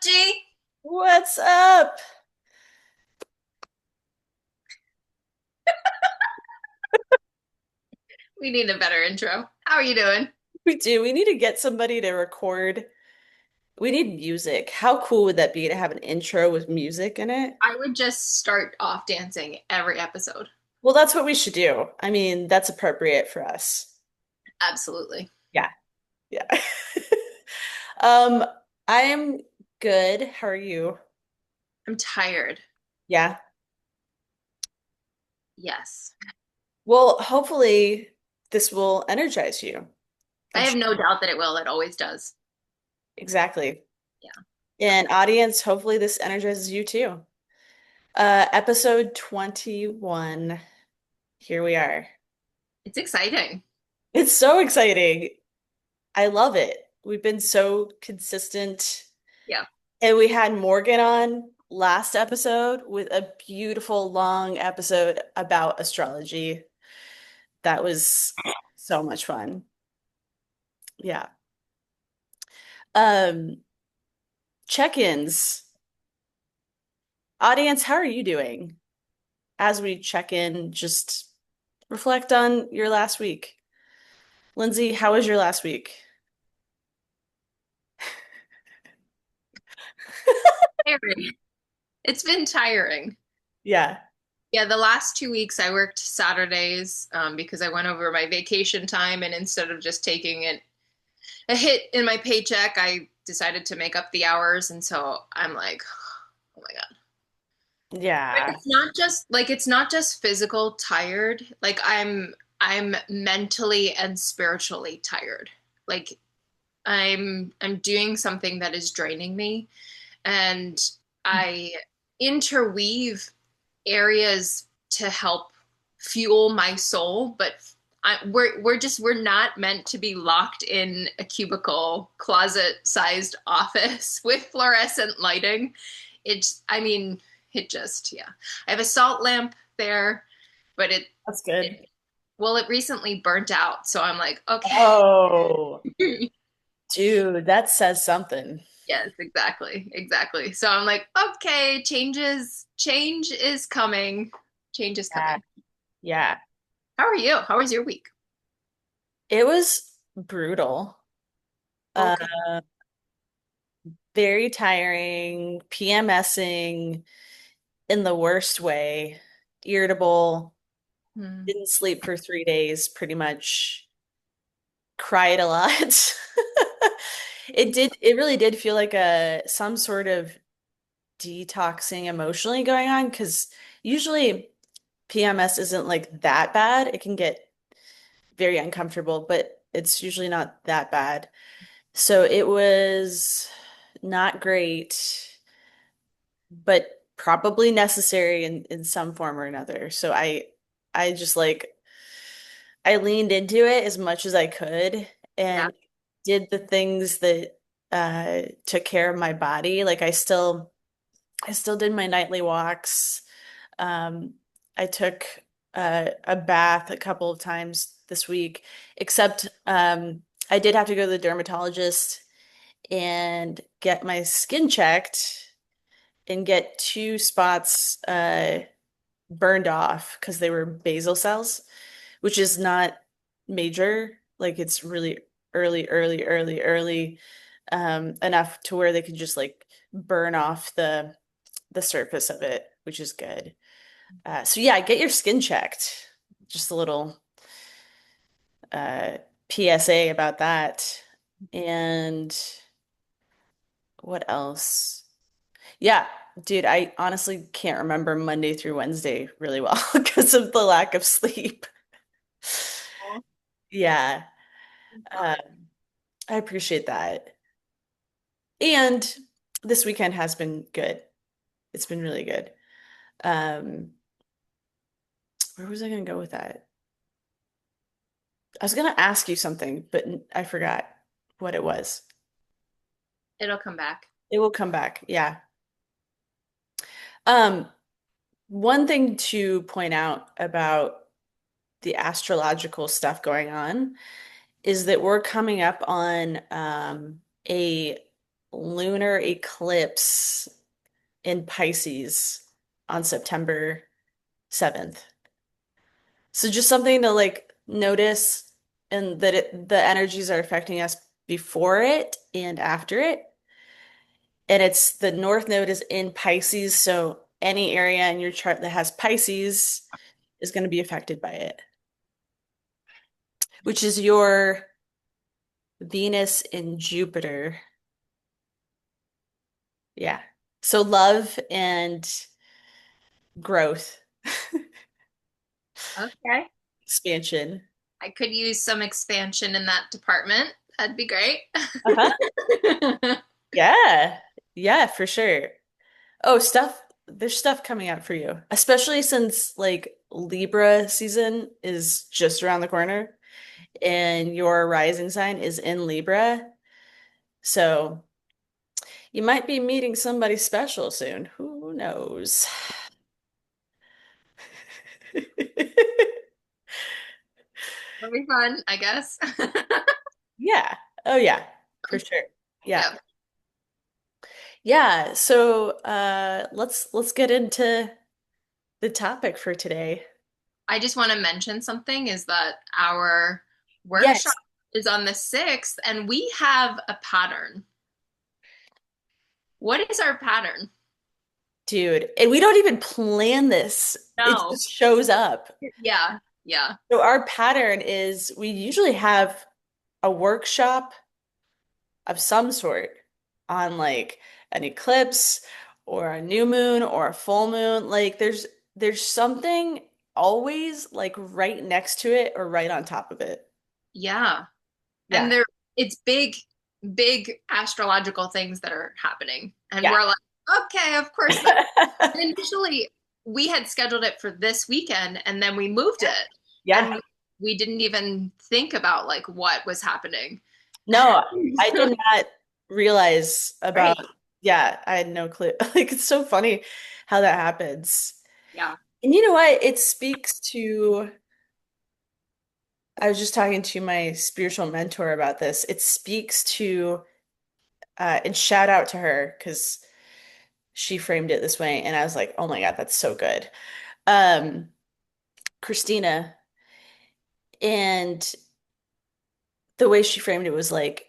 G? What's up? We need a better intro. How are you doing? We do. We need to get somebody to record. We need music. How cool would that be to have an intro with music in it? I would just start off dancing every episode. Well, that's what we should do. I mean, that's appropriate for us. Absolutely. Yeah. Yeah. Um, I am good. How are you? I'm tired. Yeah. Yes. Well, hopefully this will energize you. I I'm have sure. no doubt that it will. It always does. Exactly. Yeah. And audience, hopefully this energizes you too. Episode 21. Here we are. It's exciting. It's so exciting. I love it. We've been so consistent. Yeah. And we had Morgan on last episode with a beautiful long episode about astrology. That was so much fun. Yeah. Um, check-ins. Audience, how are you doing? As we check in, just reflect on your last week. Lindsay, how was your last week? Tiring. It's been tiring. Yeah. Yeah, the last 2 weeks I worked Saturdays because I went over my vacation time, and instead of just taking a hit in my paycheck, I decided to make up the hours. And so I'm like, oh my God. But Yeah. it's not just physical tired. Like I'm mentally and spiritually tired. Like I'm doing something that is draining me, and I interweave areas to help fuel my soul, but we're not meant to be locked in a cubicle closet sized office with fluorescent lighting. I mean, it just, yeah. I have a salt lamp there, but That's good. it well, it recently burnt out, so I'm like, okay. Oh. Dude, that says something. Yes, exactly, exactly. So I'm like, okay, change is coming. Change is Yeah. coming. Yeah. How are you? How was your week? It was brutal. Uh, Okay. very tiring, PMSing in the worst way, irritable, Hmm. didn't sleep for 3 days, pretty much cried a lot. It really did feel like some sort of detoxing emotionally going on because usually PMS isn't like that bad. It can get very uncomfortable, but it's usually not that bad. So it was not great, but probably necessary in some form or another. So I just like I leaned into it as much as I could Yeah. and did the things that took care of my body. Like I still did my nightly walks. I took a bath a couple of times this week, except I did have to go to the dermatologist and get my skin checked and get two spots burned off because they were basal cells, which is not major. Like it's really early, enough to where they can just like burn off the surface of it, which is good. So yeah, get your skin checked. Just a little uh, PSA about that. And what else? Yeah, dude, I honestly can't remember Monday through Wednesday really well because of the lack of sleep. Yeah, uh, I appreciate that. And this weekend has been good. It's been really good. Um, where was I going to go with that? I was going to ask you something, but I forgot what it was. It'll come back. It will come back. Yeah. Um, one thing to point out about the astrological stuff going on is that we're coming up on a lunar eclipse in Pisces on September 7th. So just something to like notice and that the energies are affecting us before it and after it. And it's the North Node is in Pisces, so any area in your chart that has Pisces is going to be affected by it, which is your Venus and Jupiter. Yeah. So love and growth, Okay. expansion. I could use some expansion in that department. That'd be great. Uh-huh. Yeah. Yeah, for sure. Oh, there's stuff coming out for you, especially since like Libra season is just around the corner and your rising sign is in Libra. So you might be meeting somebody special soon. Who knows? That'll be fun, I guess. Yeah. Oh yeah, for sure. Yeah. Yeah. Yeah. So let's get into the topic for today. I just want to mention something is that our workshop Yes, is on the 6th and we have a pattern. What is our pattern? dude. And we don't even plan this. It No. just shows up. Yeah. Yeah. So our pattern is we usually have a workshop of some sort on like an eclipse or a new moon or a full moon. Like there's something always like right next to it or right on top of it. Yeah. And Yeah. it's big astrological things that are happening. And Yeah. we're like, okay, of course. And initially, we had scheduled it for this weekend and then we moved it. Yeah. And we didn't even think about like what was happening. No, I did not realize about, Right. yeah, I had no clue. Like it's so funny how that happens. Yeah. And you know what? It speaks to, I was just talking to my spiritual mentor about this. It speaks to, and shout out to her because she framed it this way. And I was like, oh my God, that's so good. Um, Christina, and the way she framed it was like,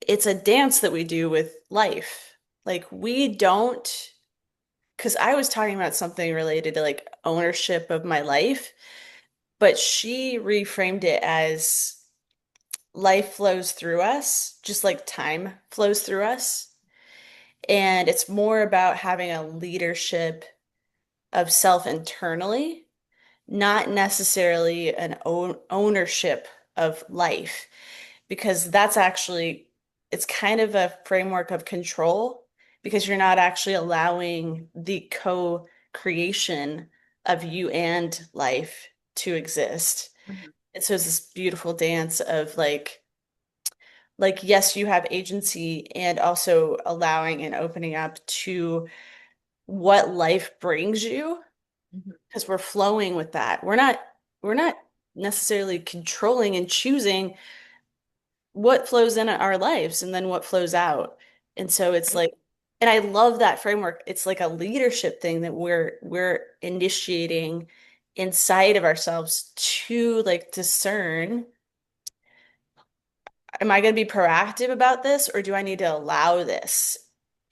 it's a dance that we do with life. Like we don't, because I was talking about something related to like ownership of my life, but she reframed it as life flows through us, just like time flows through us. And it's more about having a leadership of self internally, not necessarily an ownership of life, because that's actually, it's kind of a framework of control because you're not actually allowing the co-creation of you and life to exist. Mhm. And so it's this beautiful dance of like yes, you have agency and also allowing and opening up to what life brings you Mhm. because we're flowing with that. We're not necessarily controlling and choosing what flows in our lives and then what flows out. And so it's like, and I love that framework. It's like a leadership thing that we're initiating inside of ourselves to like discern, am I going to be proactive about this or do I need to allow this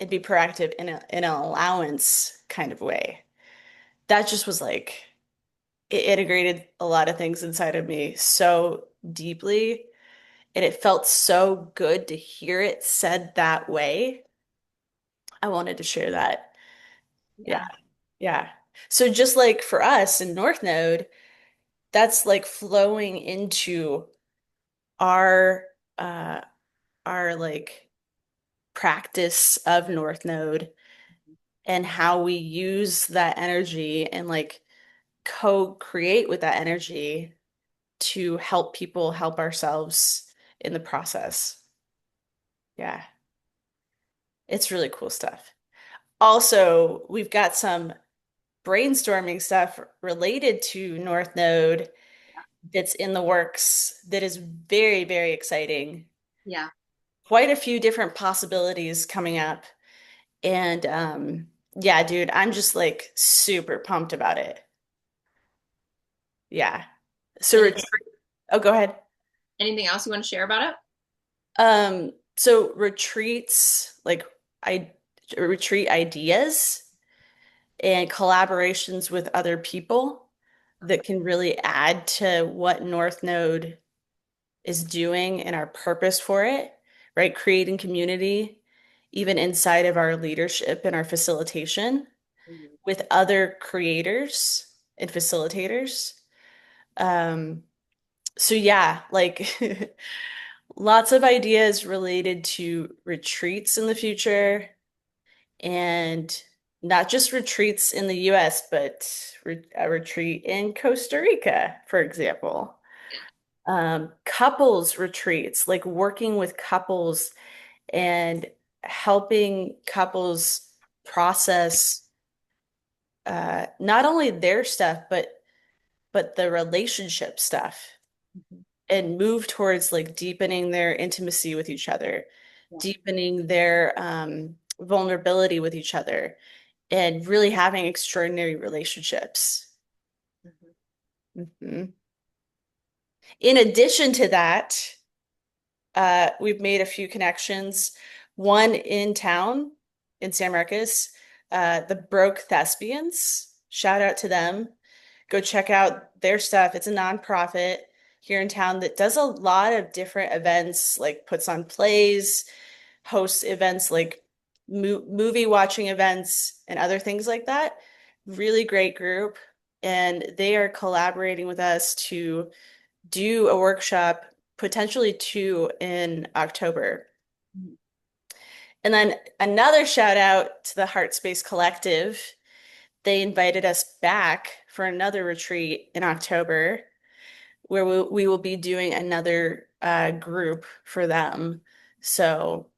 and be proactive in an allowance kind of way? That just was like it integrated a lot of things inside of me so deeply. And it felt so good to hear it said that way. I wanted to share that. Yeah. Yeah. Yeah. So just like for us in North Node, that's like flowing into our uh our like practice of North Node and how we use that energy and like co-create with that energy to help people help ourselves in the process. Yeah. It's really cool stuff. Also, we've got some brainstorming stuff related to North Node that's in the works that is very, very exciting Yeah. quite a few different possibilities coming up. And yeah, dude, I'm just like super pumped about it. Yeah. So Anything retreat. Oh, go ahead. anything else you want to share about it? So retreats, like I retreat ideas and collaborations with other people that can really add to what North Node is doing and our purpose for it, right? Creating community, even inside of our leadership and our facilitation Mhm. with other creators and facilitators. Um, so yeah, like lots of ideas related to retreats in the future and not just retreats in the US, but a retreat in Costa Rica, for example. Couples retreats, like working with couples and helping couples process not only their stuff, but the relationship stuff Mhm. and move towards like deepening their intimacy with each other, Yeah. deepening their vulnerability with each other, and really having extraordinary relationships. Mhm. Mhm. In addition to that, we've made a few connections. One in town in San Marcos, the Broke Thespians. Shout out to them. Go check out their stuff. It's a nonprofit here in town that does a lot of different events, like puts on plays, hosts events like movie watching events and other things like that. Really great group. And they are collaborating with us to do a workshop, potentially two in October. Mhm. And then another shout out to the Heart Space Collective. They invited us back for another retreat in October where we will be doing another group for them. So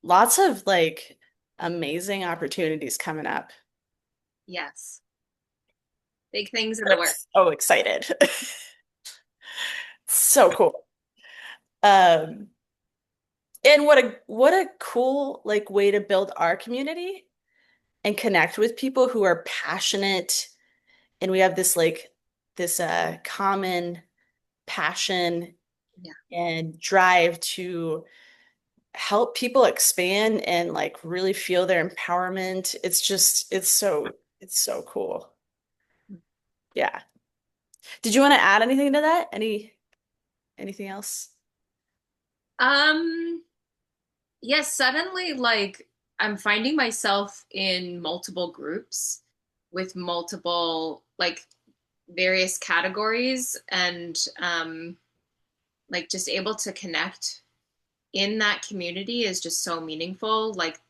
lots of like amazing opportunities coming up. Yes. Big things in the I'm work. so excited. So cool. Um, and what a cool like way to build our community and connect with people who are passionate and we have this like this common passion Yeah. and drive to help people expand and like really feel their empowerment. It's just it's so cool. Yeah. Did you want to add anything to that? Anything else? Um, yes, suddenly like I'm finding myself in multiple groups with multiple like various categories and like just able to connect in that community is just so meaningful. Like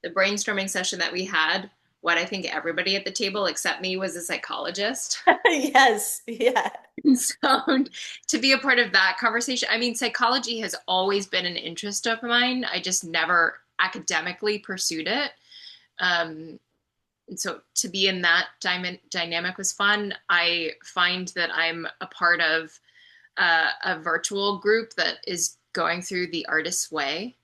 the brainstorming session that we had, what I think everybody at the table except me was a psychologist. Yes. Yeah. So to be a part of that conversation, I mean, psychology has always been an interest of mine. I just never academically pursued it. Um, and so to be in that dynamic was fun. I find that I'm a part of a virtual group that is going through the artist's way,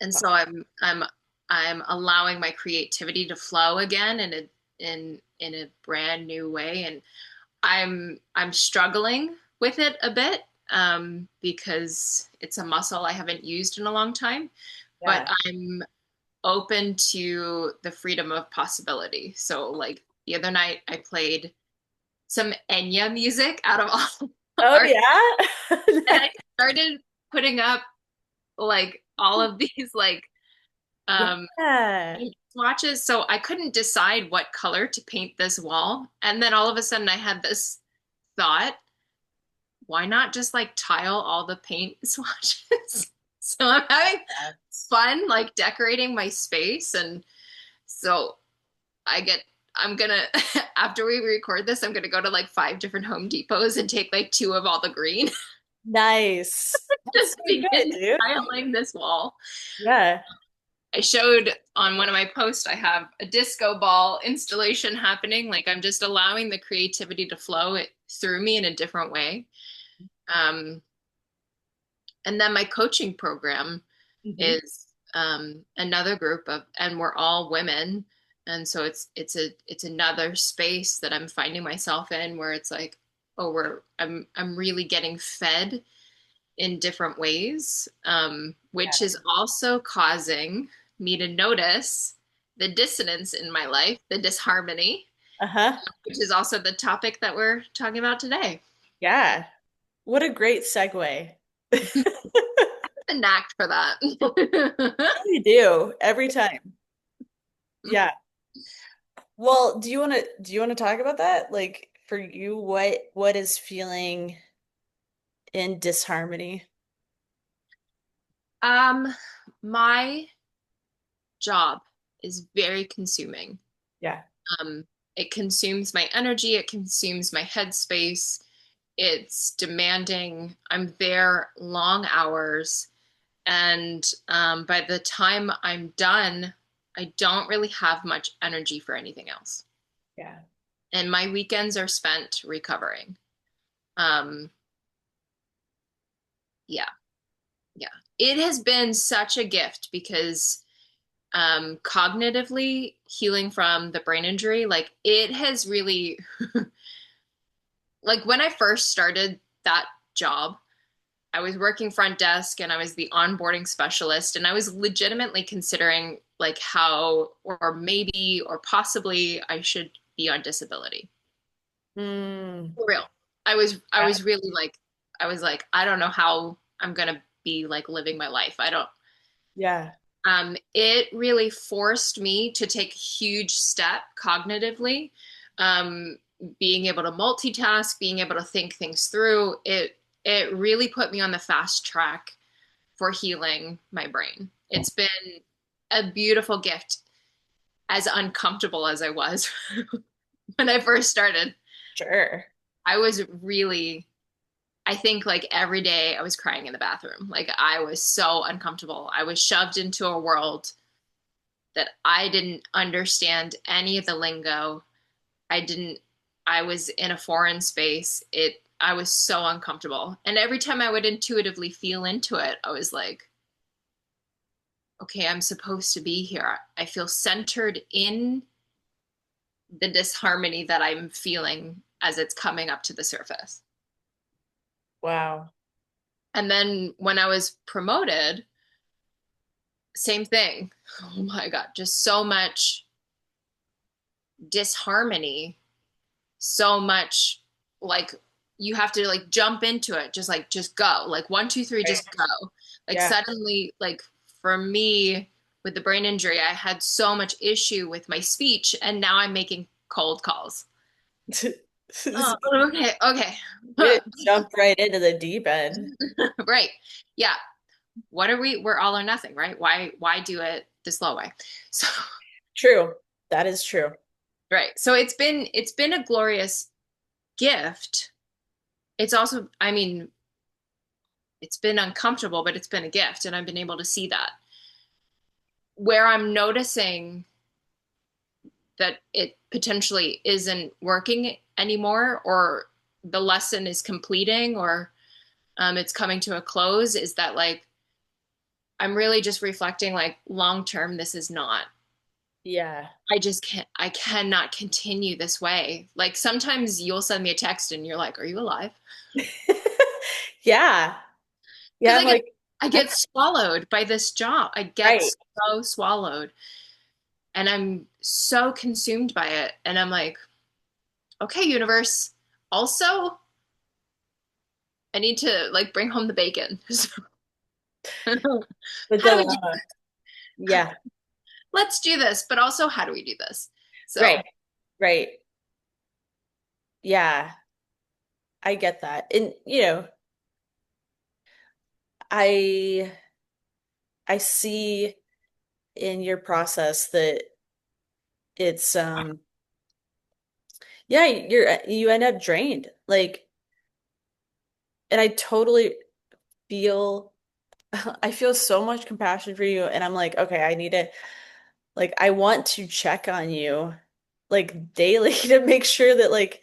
and so I'm allowing my creativity to flow again in a brand new way, and I'm struggling with it a bit because it's a muscle I haven't used in a long time, but Yeah. I'm open to the freedom of possibility. So like the other night I played some Enya music out of all Oh art, yeah. and I started putting up like all of these like um Yeah. swatches. So I couldn't decide what color to paint this wall. And then all of a sudden I had this thought, why not just like tile all the paint swatches? So I'm having fun like decorating my space. And so I get, I'm gonna, after we record this, I'm gonna go to like five different Home Depots and take like two of all the green, Nice. That's just so good, begin dude. tiling this wall. Yeah. I showed on one of my posts, I have a disco ball installation happening. Like I'm just allowing the creativity to flow it through me in a different way. Um, And then my coaching program Hmm. is another group of, and we're all women, and so it's another space that I'm finding myself in where it's like, oh, I'm really getting fed in different ways, which Yeah. is also causing me to notice the dissonance in my life, the disharmony, Uh-huh. which is also the topic that we're talking about today. Yeah. What a great segue. A knack for that. You do every time. Yeah. Well, do you want to talk about that? Like for you, what is feeling in disharmony? um, my job is very consuming. Yeah. Um, it consumes my energy, it consumes my headspace. It's demanding. I'm there long hours. And by the time I'm done, I don't really have much energy for anything else. Yeah. And my weekends are spent recovering. Um, yeah, yeah. It has been such a gift because cognitively healing from the brain injury, like it has really, like when I first started that job, I was working front desk and I was the onboarding specialist, and I was legitimately considering like how or maybe or possibly I should be on disability. Mm, For real. I yeah. was really like I was like I don't know how I'm going to be like living my life. I don't Yeah. it really forced me to take a huge step cognitively. Um being able to multitask, being able to think things through. It really put me on the fast track for healing my brain. It's been a beautiful gift, as uncomfortable as I was when I first started. Sure. I was really, I think like every day I was crying in the bathroom. Like I was so uncomfortable. I was shoved into a world that I didn't understand any of the lingo. I didn't, I was in a foreign space. I was so uncomfortable. And every time I would intuitively feel into it, I was like, okay, I'm supposed to be here. I feel centered in the disharmony that I'm feeling as it's coming up to the surface. Wow. And then when I was promoted, same thing. Oh my God, just so much disharmony, so much like you have to like jump into it, just go. Like one, two, three, Right. just go. Like Yeah. suddenly, like for me with the brain injury, I had so much issue with my speech, and now I'm making cold calls. Oh, okay, okay. You jumped right into the deep end. Right. Yeah. What are we? We're all or nothing, right? Why do it the slow way? So, True. That is true. right. So it's been a glorious gift. It's also, I mean, it's been uncomfortable, but it's been a gift, and I've been able to see that. Where I'm noticing that it potentially isn't working anymore, or the lesson is completing, or it's coming to a close, is that like I'm really just reflecting like long term, this is not. Yeah. I just can't, I cannot continue this way. Like sometimes you'll send me a text and you're like, are you alive? Yeah. Yeah, Because I'm like, I I'm get swallowed by this job. I get right. so swallowed and I'm so consumed by it. And I'm like, okay, universe. Also, I need to like bring home the bacon. The How do we do? dilemma. Yeah. Let's do this, but also how do we do this? Right. So, Right. Yeah. I get that. And I I see in your process that it's yeah, you end up drained. Like, and I totally feel I feel so much compassion for you, and I'm like, okay, I need to like I want to check on you like daily to make sure that like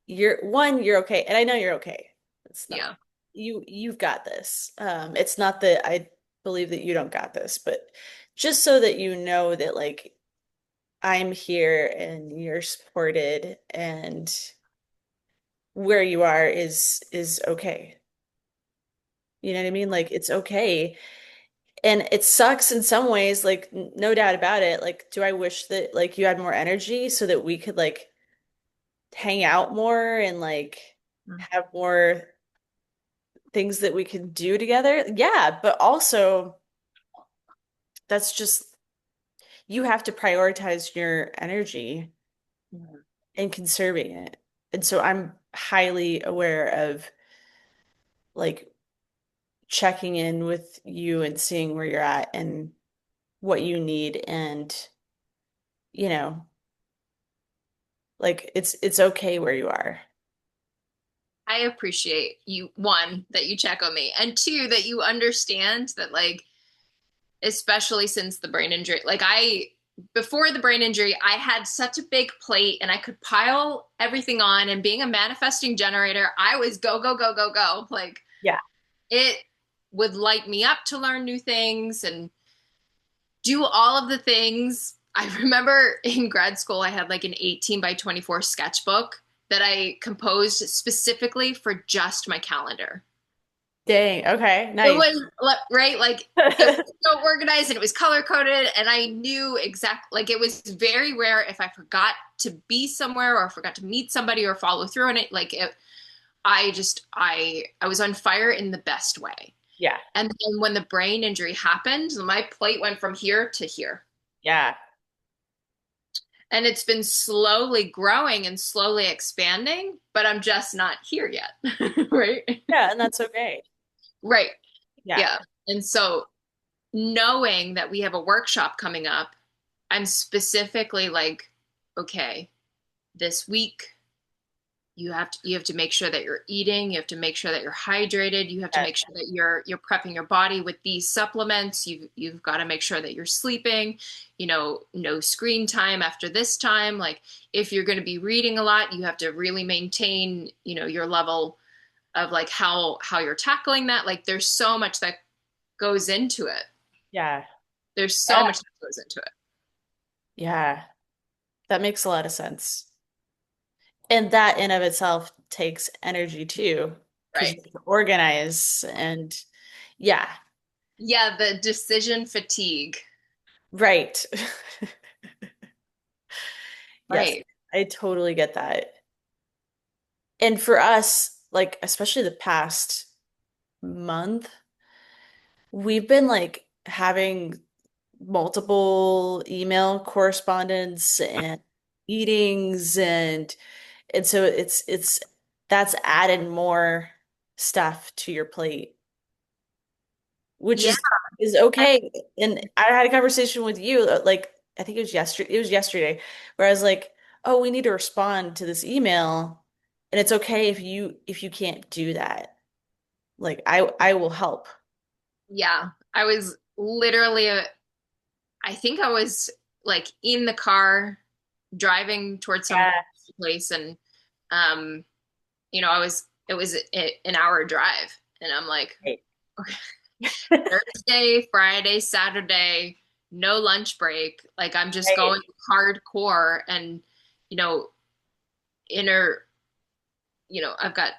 you're okay, and I know you're okay. It's not yeah. you've got this. It's not that I believe that you don't got this, but just so that you know that like I'm here and you're supported and where you are is okay. You know what I mean? Like it's okay. And it sucks in some ways, like no doubt about it. Like, do I wish that like you had more energy so that we could like hang out more and like have more things that we could do together? Yeah, but also that's just you have to prioritize your energy Mhm. and conserving it. And so I'm highly aware of like checking in with you and seeing where you're at and what you need and you know, like it's okay where you are. I appreciate you, one, that you check on me, and two, that you understand that, like, especially since the brain injury, like, before the brain injury, I had such a big plate and I could pile everything on. And being a manifesting generator, I was go, go, go, go, go. Like, Yeah. it would light me up to learn new things and do all of the things. I remember in grad school, I had like an 18 by 24 sketchbook that I composed specifically for just my calendar. Dang. Okay. It Nice. was right, like it was so organized and it was color coded, and I knew exactly, like, it was very rare if I forgot to be somewhere or forgot to meet somebody or follow through on it. Like it, I was on fire in the best way. Yeah. And then when the brain injury happened, my plate went from here to here. Yeah. And it's been slowly growing and slowly expanding, but I'm just not here yet. Right? Yeah, and that's okay. Right. Yeah. Yeah. And so knowing that we have a workshop coming up, I'm specifically like, okay, this week you have to make sure that you're eating, you have to make sure that you're hydrated, you have to Yeah. make sure that you're prepping your body with these supplements, you've got to make sure that you're sleeping, no screen time after this time. Like, if you're going to be reading a lot, you have to really maintain, your level of like how you're tackling that. Like, there's so much that goes into it. Yeah. There's so Yeah. much that goes into it. Yeah. That makes a lot of sense. And that in of itself takes energy too, because Right. you have to organize and yeah, Yeah, the decision fatigue. right. Yes, Right. I totally get that. And for us, like especially the past month, we've been like having multiple email correspondence and meetings and so it's that's added more stuff to your plate, which Yeah. is okay. And I had a conversation with you like I think it was yesterday where I was like, "Oh, we need to respond to this email and it's okay if you can't do that. Like I will help." Yeah. I was literally, I think I was like in the car driving towards some Yeah. place, and um it was an hour drive, and I'm like, Right. okay, Thursday, Friday, Saturday, no lunch break. Like, I'm just Right. going hardcore. And you know inner I've got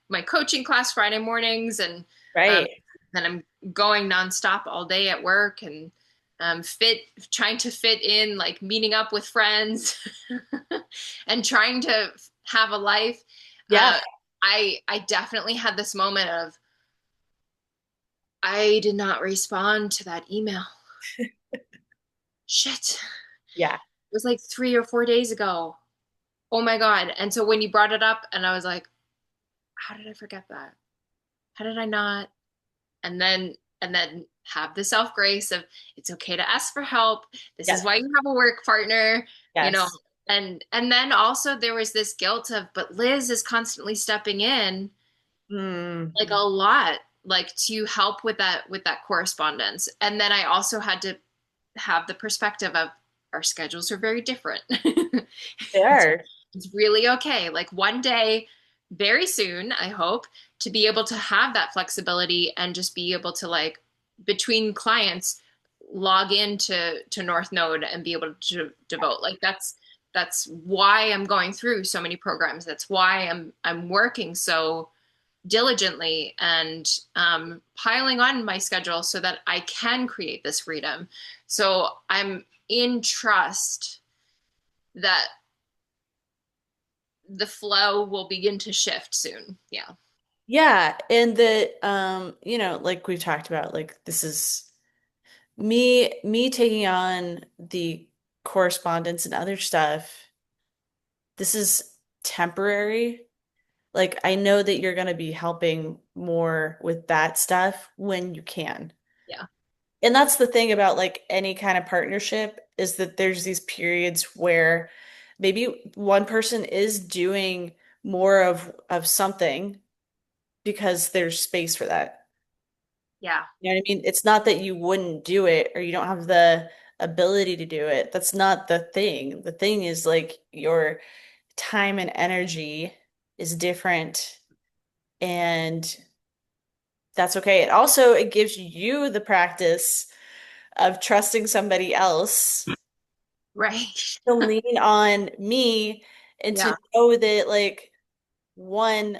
my coaching class Friday mornings, and um, Right. then I'm going nonstop all day at work, and trying to fit in, like, meeting up with friends and trying to have a life. Yeah. I definitely had this moment of, I did not respond to that email. Shit. Yeah. It was like 3 or 4 days ago. Oh my God. And so when you brought it up, and I was like, how did I forget that? How did I not? And then have the self grace of, it's okay to ask for help. This is Yes. why you have a work partner, you know. Yes. And then also there was this guilt of, but Liz is constantly stepping in, Mm. like, a lot, like, to help with that correspondence. And then I also had to have the perspective of, our schedules are very different. They it's, are. it's really okay. Like, one day very soon, I hope, to be able to have that flexibility and just be able to like between clients log into to North Node and be able to devote. Like that's why I'm going through so many programs. That's why I'm working so diligently and piling on my schedule so that I can create this freedom. So I'm in trust that the flow will begin to shift soon. Yeah. Yeah, and that like we've talked about, like this is me taking on the correspondence and other stuff. This is temporary. Like I know that you're going to be helping more with that stuff when you can. Yeah. And that's the thing about like any kind of partnership is that there's these periods where maybe one person is doing more of something because there's space for that. Yeah. You know what I mean? It's not that you wouldn't do it or you don't have the ability to do it. That's not the thing. The thing is like your time and energy is different, and that's okay. It gives you the practice of trusting somebody else Right. to lean on me and to Yeah. know that like one,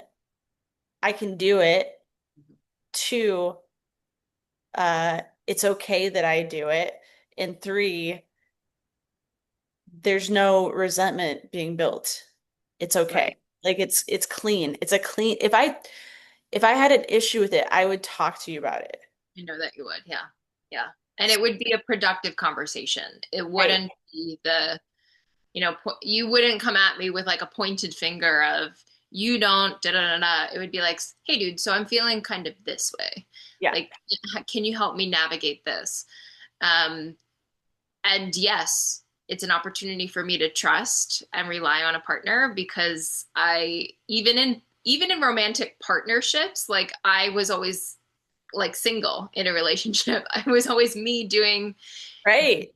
I can do it. Two, it's okay that I do it. And three, there's no resentment being built. It's okay. Right. Like it's clean. It's a clean. If I had an issue with it, I would talk to you about it. I know that you would. Yeah. Yeah. And it would be a productive conversation. It Right. wouldn't be you wouldn't come at me with like a pointed finger of you don't da da da da. It would be like, hey, dude, so I'm feeling kind of this way. Yeah. Like, can you help me navigate this? Um, and yes, it's an opportunity for me to trust and rely on a partner because even in romantic partnerships, like I was always like single in a relationship. I was always Right.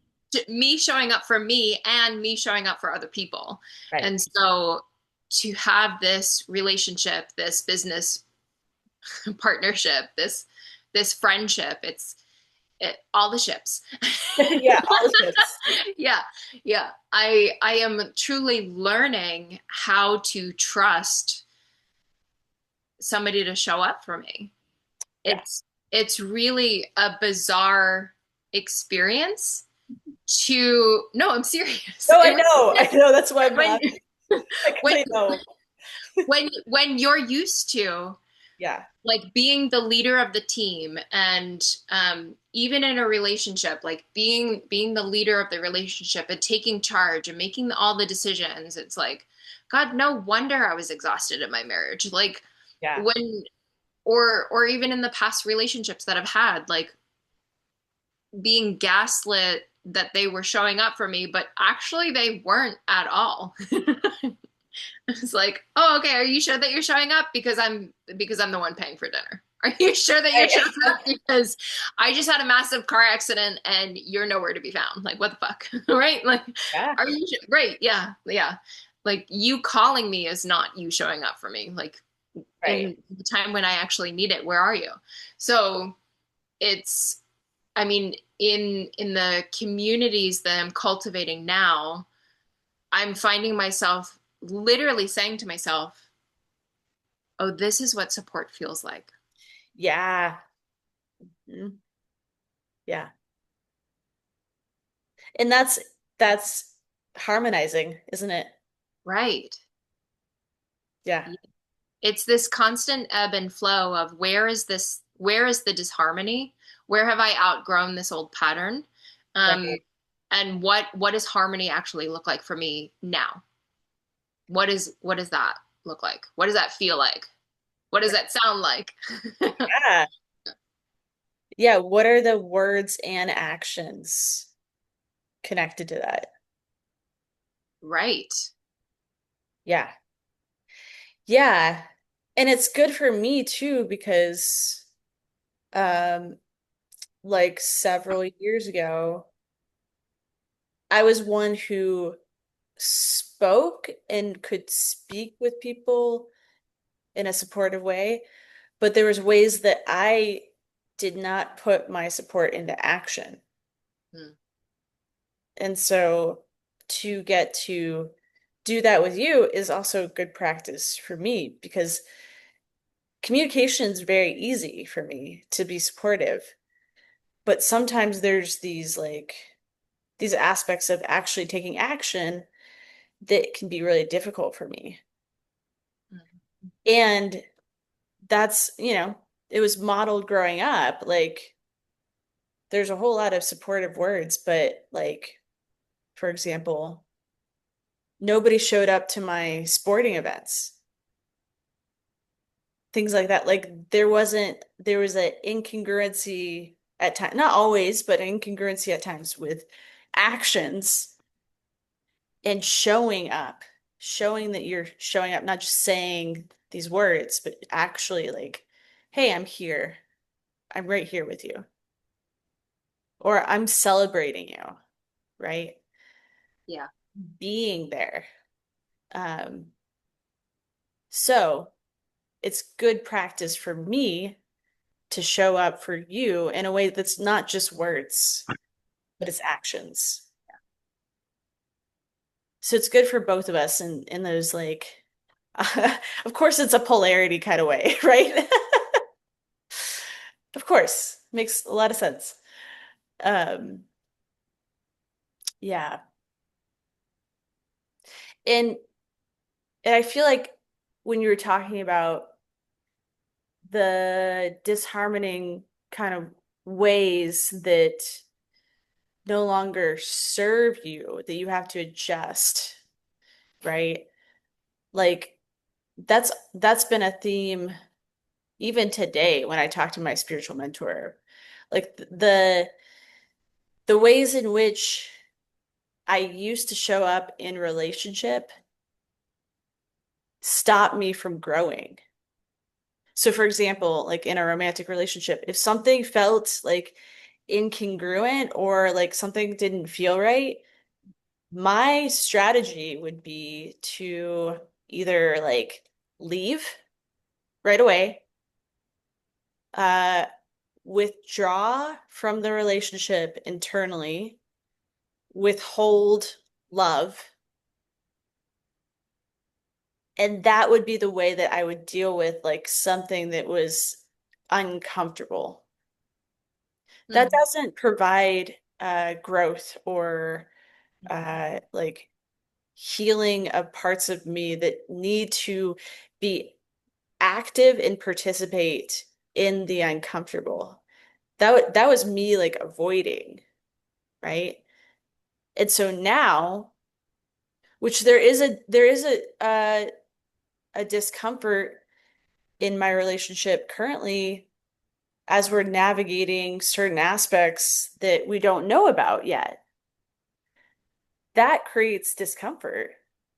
me showing up for me and me showing up for other people. Right. And so to have this relationship, this business partnership, this friendship, all the ships. Yeah, all the ships. Yeah. Yeah. I am truly learning how to trust somebody to show up for me. Yeah. It's really a bizarre experience to no, I'm serious. No, I It know. was I know. That's why I'm when laughing. Because when I know. when you're used to Yeah. like being the leader of the team and even in a relationship like being the leader of the relationship and taking charge and making all the decisions, it's like god, no wonder I was exhausted in my marriage. Like Yeah. when or even in the past relationships that I've had, like being gaslit that they were showing up for me, but actually they weren't at all. It's like, oh, okay, are you sure that you're showing up? Because I'm the one paying for dinner. Are you sure that you're showing Right. up? Because I just had a massive car accident and you're nowhere to be found. Like, what the fuck? Right? Like, Yeah. are you great? Yeah, yeah. Like you calling me is not you showing up for me. Like Right. in the time when I actually need it, where are you? So it's I mean, in the communities that I'm cultivating now, I'm finding myself literally saying to myself, "Oh, this is what support feels like." Yeah. Mhm. Yeah. And that's harmonizing, isn't it? Right. Yeah. It's this constant ebb and flow of where is the disharmony? Where have I outgrown this old pattern? Um, Right. and what does harmony actually look like for me now? What does that look like? What does that feel like? What does Right. that sound like? Yeah. Yeah. What are the words and actions connected to that? Right. Yeah. Yeah. And it's good for me too because um like several years ago, I was one who spoke and could speak with people in a supportive way, but there was ways that I did not put my support into action. Mm. And so to get to do that with you is also good practice for me because communication is very easy for me to be supportive. But sometimes there's these aspects of actually taking action that can be really difficult for me. Mm. And that's, it was modeled growing up. Like there's a whole lot of supportive words, but like, for example, nobody showed up to my sporting events. Things like that. Like there was an incongruency at times, not always, but incongruency at times with actions and showing up, showing that you're showing up, not just saying these words, but actually like, hey, I'm here. I'm right here with you. Or I'm celebrating you, right? Yeah. Being there. Um, so it's good practice for me to show up for you in a way that's not just words, but it's actions. So it's good for both of us in those like of course it's a polarity kind of way, right? Of course. Makes a lot of sense. Um yeah. And and I feel like when you were talking about the disharmoning kind of ways that no longer serve you, that you have to adjust, right? Like that's been a theme even today when I talk to my spiritual mentor. Like the ways in which I used to show up in relationship stop me from growing. So for example, like in a romantic relationship, if something felt like incongruent or like something didn't feel right, my strategy would be to either like leave right away, uh, withdraw from the relationship internally, withhold love, and that would be the way that I would deal with like something that was uncomfortable. That Mm. doesn't provide growth or like healing of parts of me that need to be active and participate in the uncomfortable. That was me like avoiding, right? And so now, which there is a discomfort in my relationship currently as we're navigating certain aspects that we don't know about yet. That creates discomfort.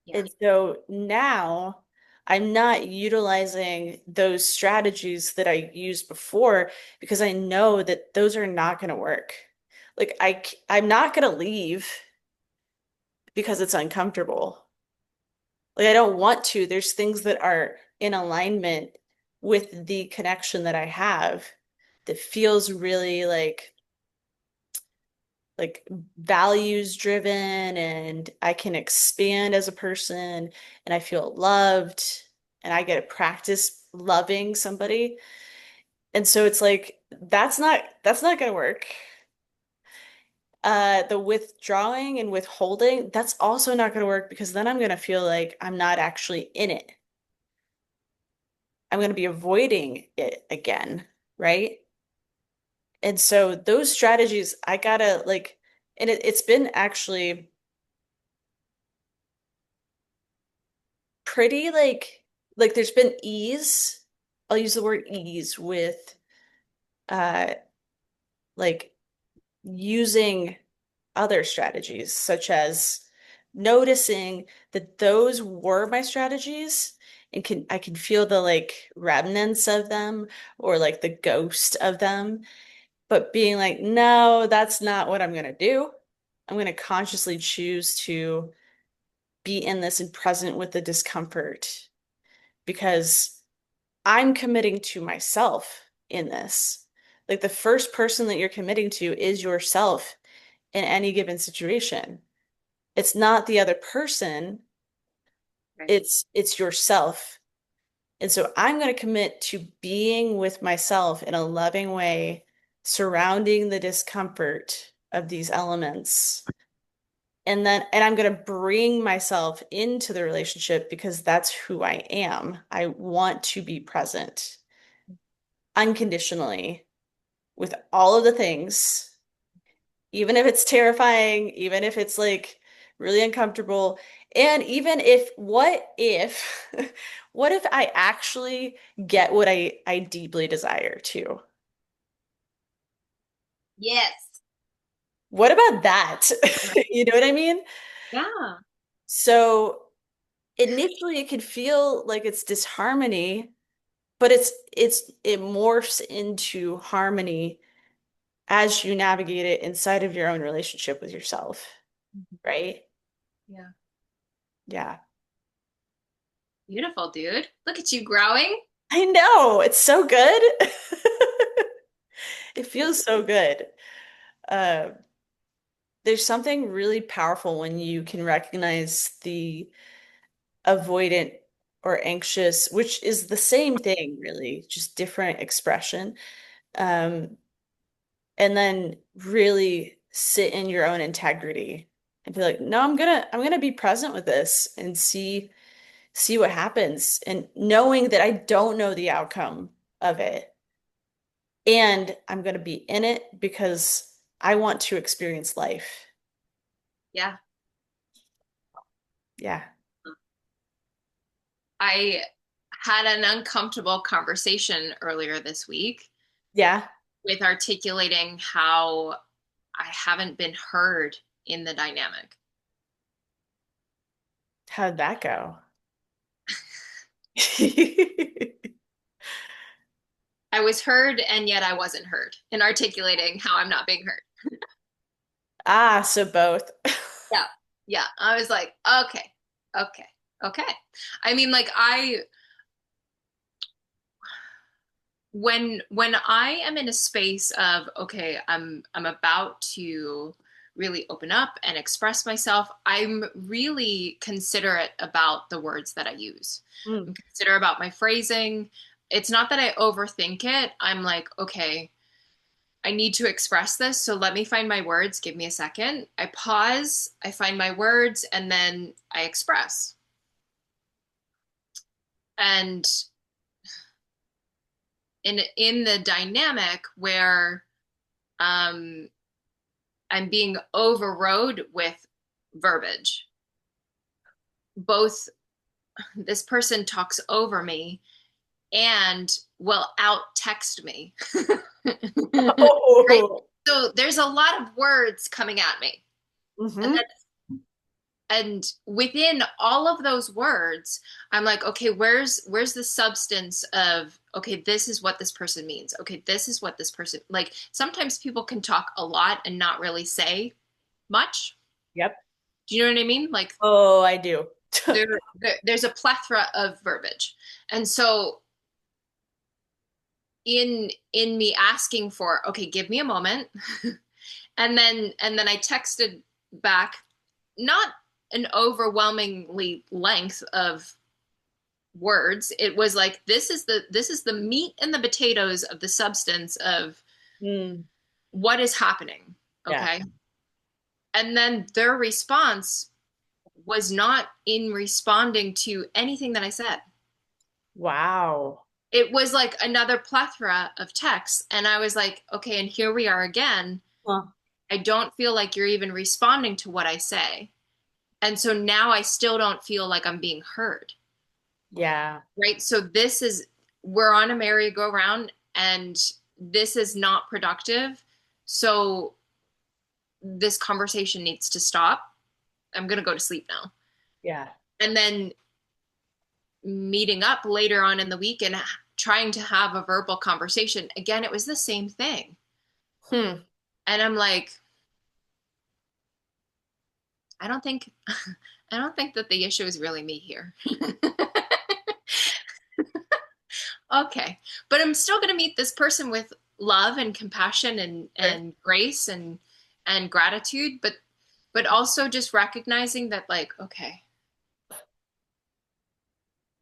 Yeah. And so now I'm not utilizing those strategies that I used before because I know that those are not going to work. Like I'm not going to leave because it's uncomfortable. Like I don't want to. There's things that are in alignment with the connection that I have that feels really like values driven and I can expand as a person and I feel loved and I get to practice loving somebody. And so it's like that's not going to work. The withdrawing and withholding, that's also not going to work because then I'm going to feel like I'm not actually in it. I'm going to be avoiding it again, right? And so those strategies, I gotta like, and it's been actually pretty like there's been ease. I'll use the word ease with uh like using other strategies, such as noticing that those were my strategies and I can feel the like remnants of them or like the ghost of them, but being like, no, that's not what I'm gonna do. I'm gonna consciously choose to be in this and present with the discomfort because I'm committing to myself in this. Like the first person that you're committing to is yourself in any given situation. It's not the other person, Right. it's yourself. And so I'm going to commit to being with myself in a loving way, surrounding the discomfort of these elements. And I'm going to bring myself into the relationship because that's who I am. I want to be present unconditionally with all of the things, even if it's terrifying, even if it's like really uncomfortable, and even if, what if, what if I actually get what I deeply desire to? Yes. What about that? You know what I mean? Yeah. So initially it could feel like it's disharmony, but it morphs into harmony as you navigate it inside of your own relationship with yourself, right? Yeah. Yeah. Beautiful, dude. Look at you growing. I know. It's so good. It feels so good. Uh, there's something really powerful when you can recognize the avoidant or anxious, which is the same thing, really, just different expression. Um, and then really sit in your own integrity and be like, no, I'm gonna be present with this and see what happens. And knowing that I don't know the outcome of it. And I'm gonna be in it because I want to experience life. Yeah. Yeah. I had an uncomfortable conversation earlier this week Yeah. with articulating how I haven't been heard in the dynamic. How'd that go? I was heard and yet I wasn't heard in articulating how I'm not being heard. Ah, so both. Yeah. Yeah. I was like, okay, okay, okay. I mean, like when I am in a space of okay, I'm about to really open up and express myself, I'm really considerate about the words that I use. Mm, I'm considerate about my phrasing. It's not that I overthink it. I'm like, okay, I need to express this, so let me find my words. Give me a second. I pause, I find my words, and then I express. And in the dynamic where um, I'm being overrode with verbiage, both this person talks over me and will out text me. Right? Oh. So there's a lot of words coming at me. And Hmm. then and within all of those words, I'm like, okay, where's the substance of okay, this is what this person means. Okay, this is what this person like sometimes people can talk a lot and not really say much. Yep. Do you know what I mean? Like Oh, I do. there's a plethora of verbiage. And so in me asking for okay, give me a moment, and then I texted back not an overwhelmingly length of words. It was like this is the meat and the potatoes of the substance of Mm, what is happening. yeah. Okay. And then their response was not in responding to anything that I said. Wow. It was like another plethora of texts. And I was like, okay, and here we are again. Huh. I don't feel like you're even responding to what I say. And so now I still don't feel like I'm being heard. Yeah. Right. So we're on a merry-go-round and this is not productive. So this conversation needs to stop. I'm going to go to sleep now. Yeah. And then meeting up later on in the week and trying to have a verbal conversation. Again, it was the same thing. Hmm. And I'm like, I don't think I don't think that the issue is really me here. Okay. But I'm still going to meet this person with love and compassion Sure. and grace and gratitude, but also just recognizing that like, okay,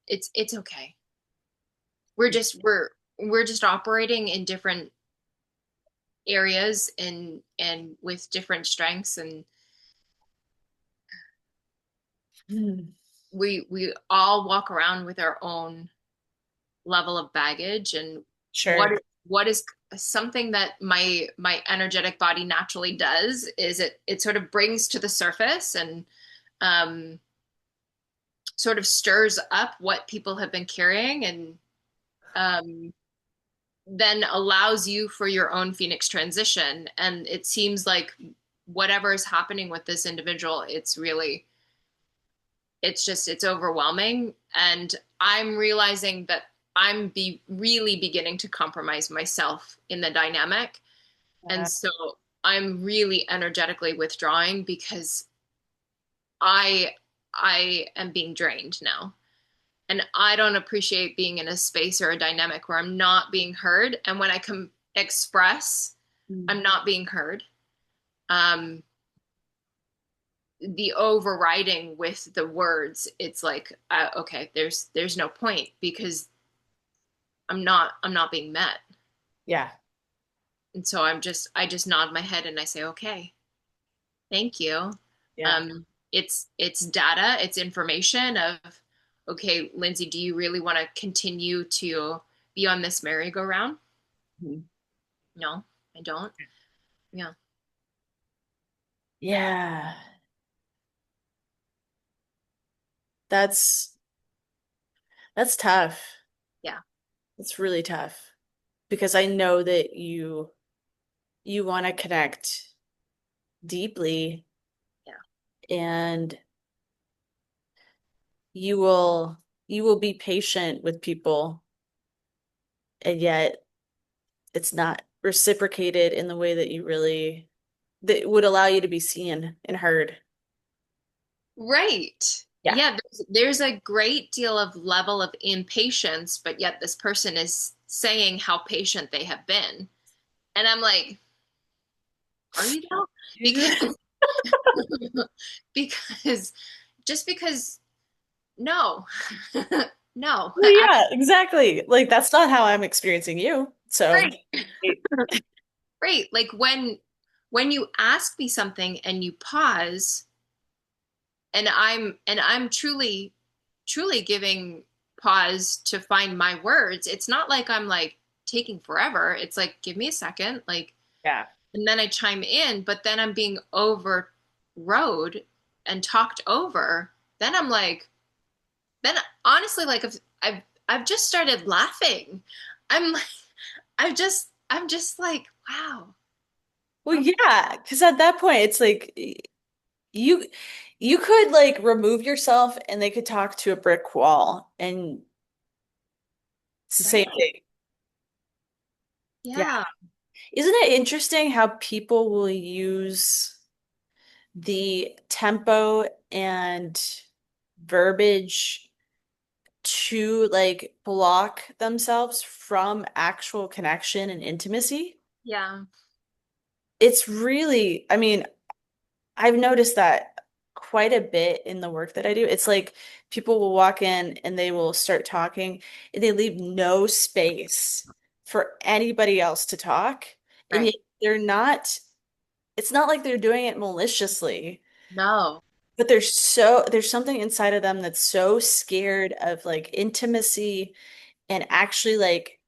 it's okay. We're just operating in different areas and with different strengths, and Hmm. we all walk around with our own level of baggage. And what Sure. what is something that my energetic body naturally does is it sort of brings to the surface and um sort of stirs up what people have been carrying, and um then allows you for your own phoenix transition. And it seems like whatever is happening with this individual, it's overwhelming. And I'm realizing that I'm be really beginning to compromise myself in the dynamic. And Yeah. so I'm really energetically withdrawing because I I am being drained now. And I don't appreciate being in a space or a dynamic where I'm not being heard. And when I can express, Mm. I'm not being heard. Um, the overriding with the words, it's like, okay, there's no point because I'm not being met. Yeah. And so I just nod my head and I say, okay, thank you. Yeah. It's data, it's information of, okay, Lindsay, do you really want to continue to be on this merry-go-round? Mhm. No, I don't. Yeah, Yeah. That's that's tough. yeah, It's really tough because I know that you want to connect deeply yeah. and you will be patient with people, and yet it's not reciprocated in the way that you really that would allow you to be seen and heard. Right. Yeah. Yeah, there's a great deal of level of impatience, but yet this person is saying how patient they have been. And I'm like, are you though? Because because just because no. No. Well, yeah, exactly. Like that's not how I'm experiencing you. So, Right. Right. Like when you ask me something and you pause, and I'm truly giving pause to find my words. It's not like I'm like taking forever. It's like give me a second, like, yeah. and then I chime in, but then I'm being overrode and talked over. Then I'm like, then honestly, like I've just started laughing. I'm like, I'm just like, wow. Well, yeah, because at that point it's like you you could like remove yourself and they could talk to a brick wall and it's the same Right. thing. Yeah. Yeah. Isn't it interesting how people will use the tempo and verbiage to like block themselves from actual connection and intimacy? Yeah. It's really, I mean, I've noticed that quite a bit in the work that I do. It's like people will walk in and they will start talking and they leave no space for anybody else to talk. And Right. yet they're not, it's not like they're doing it maliciously, No. but there's something inside of them that's so scared of like intimacy and actually like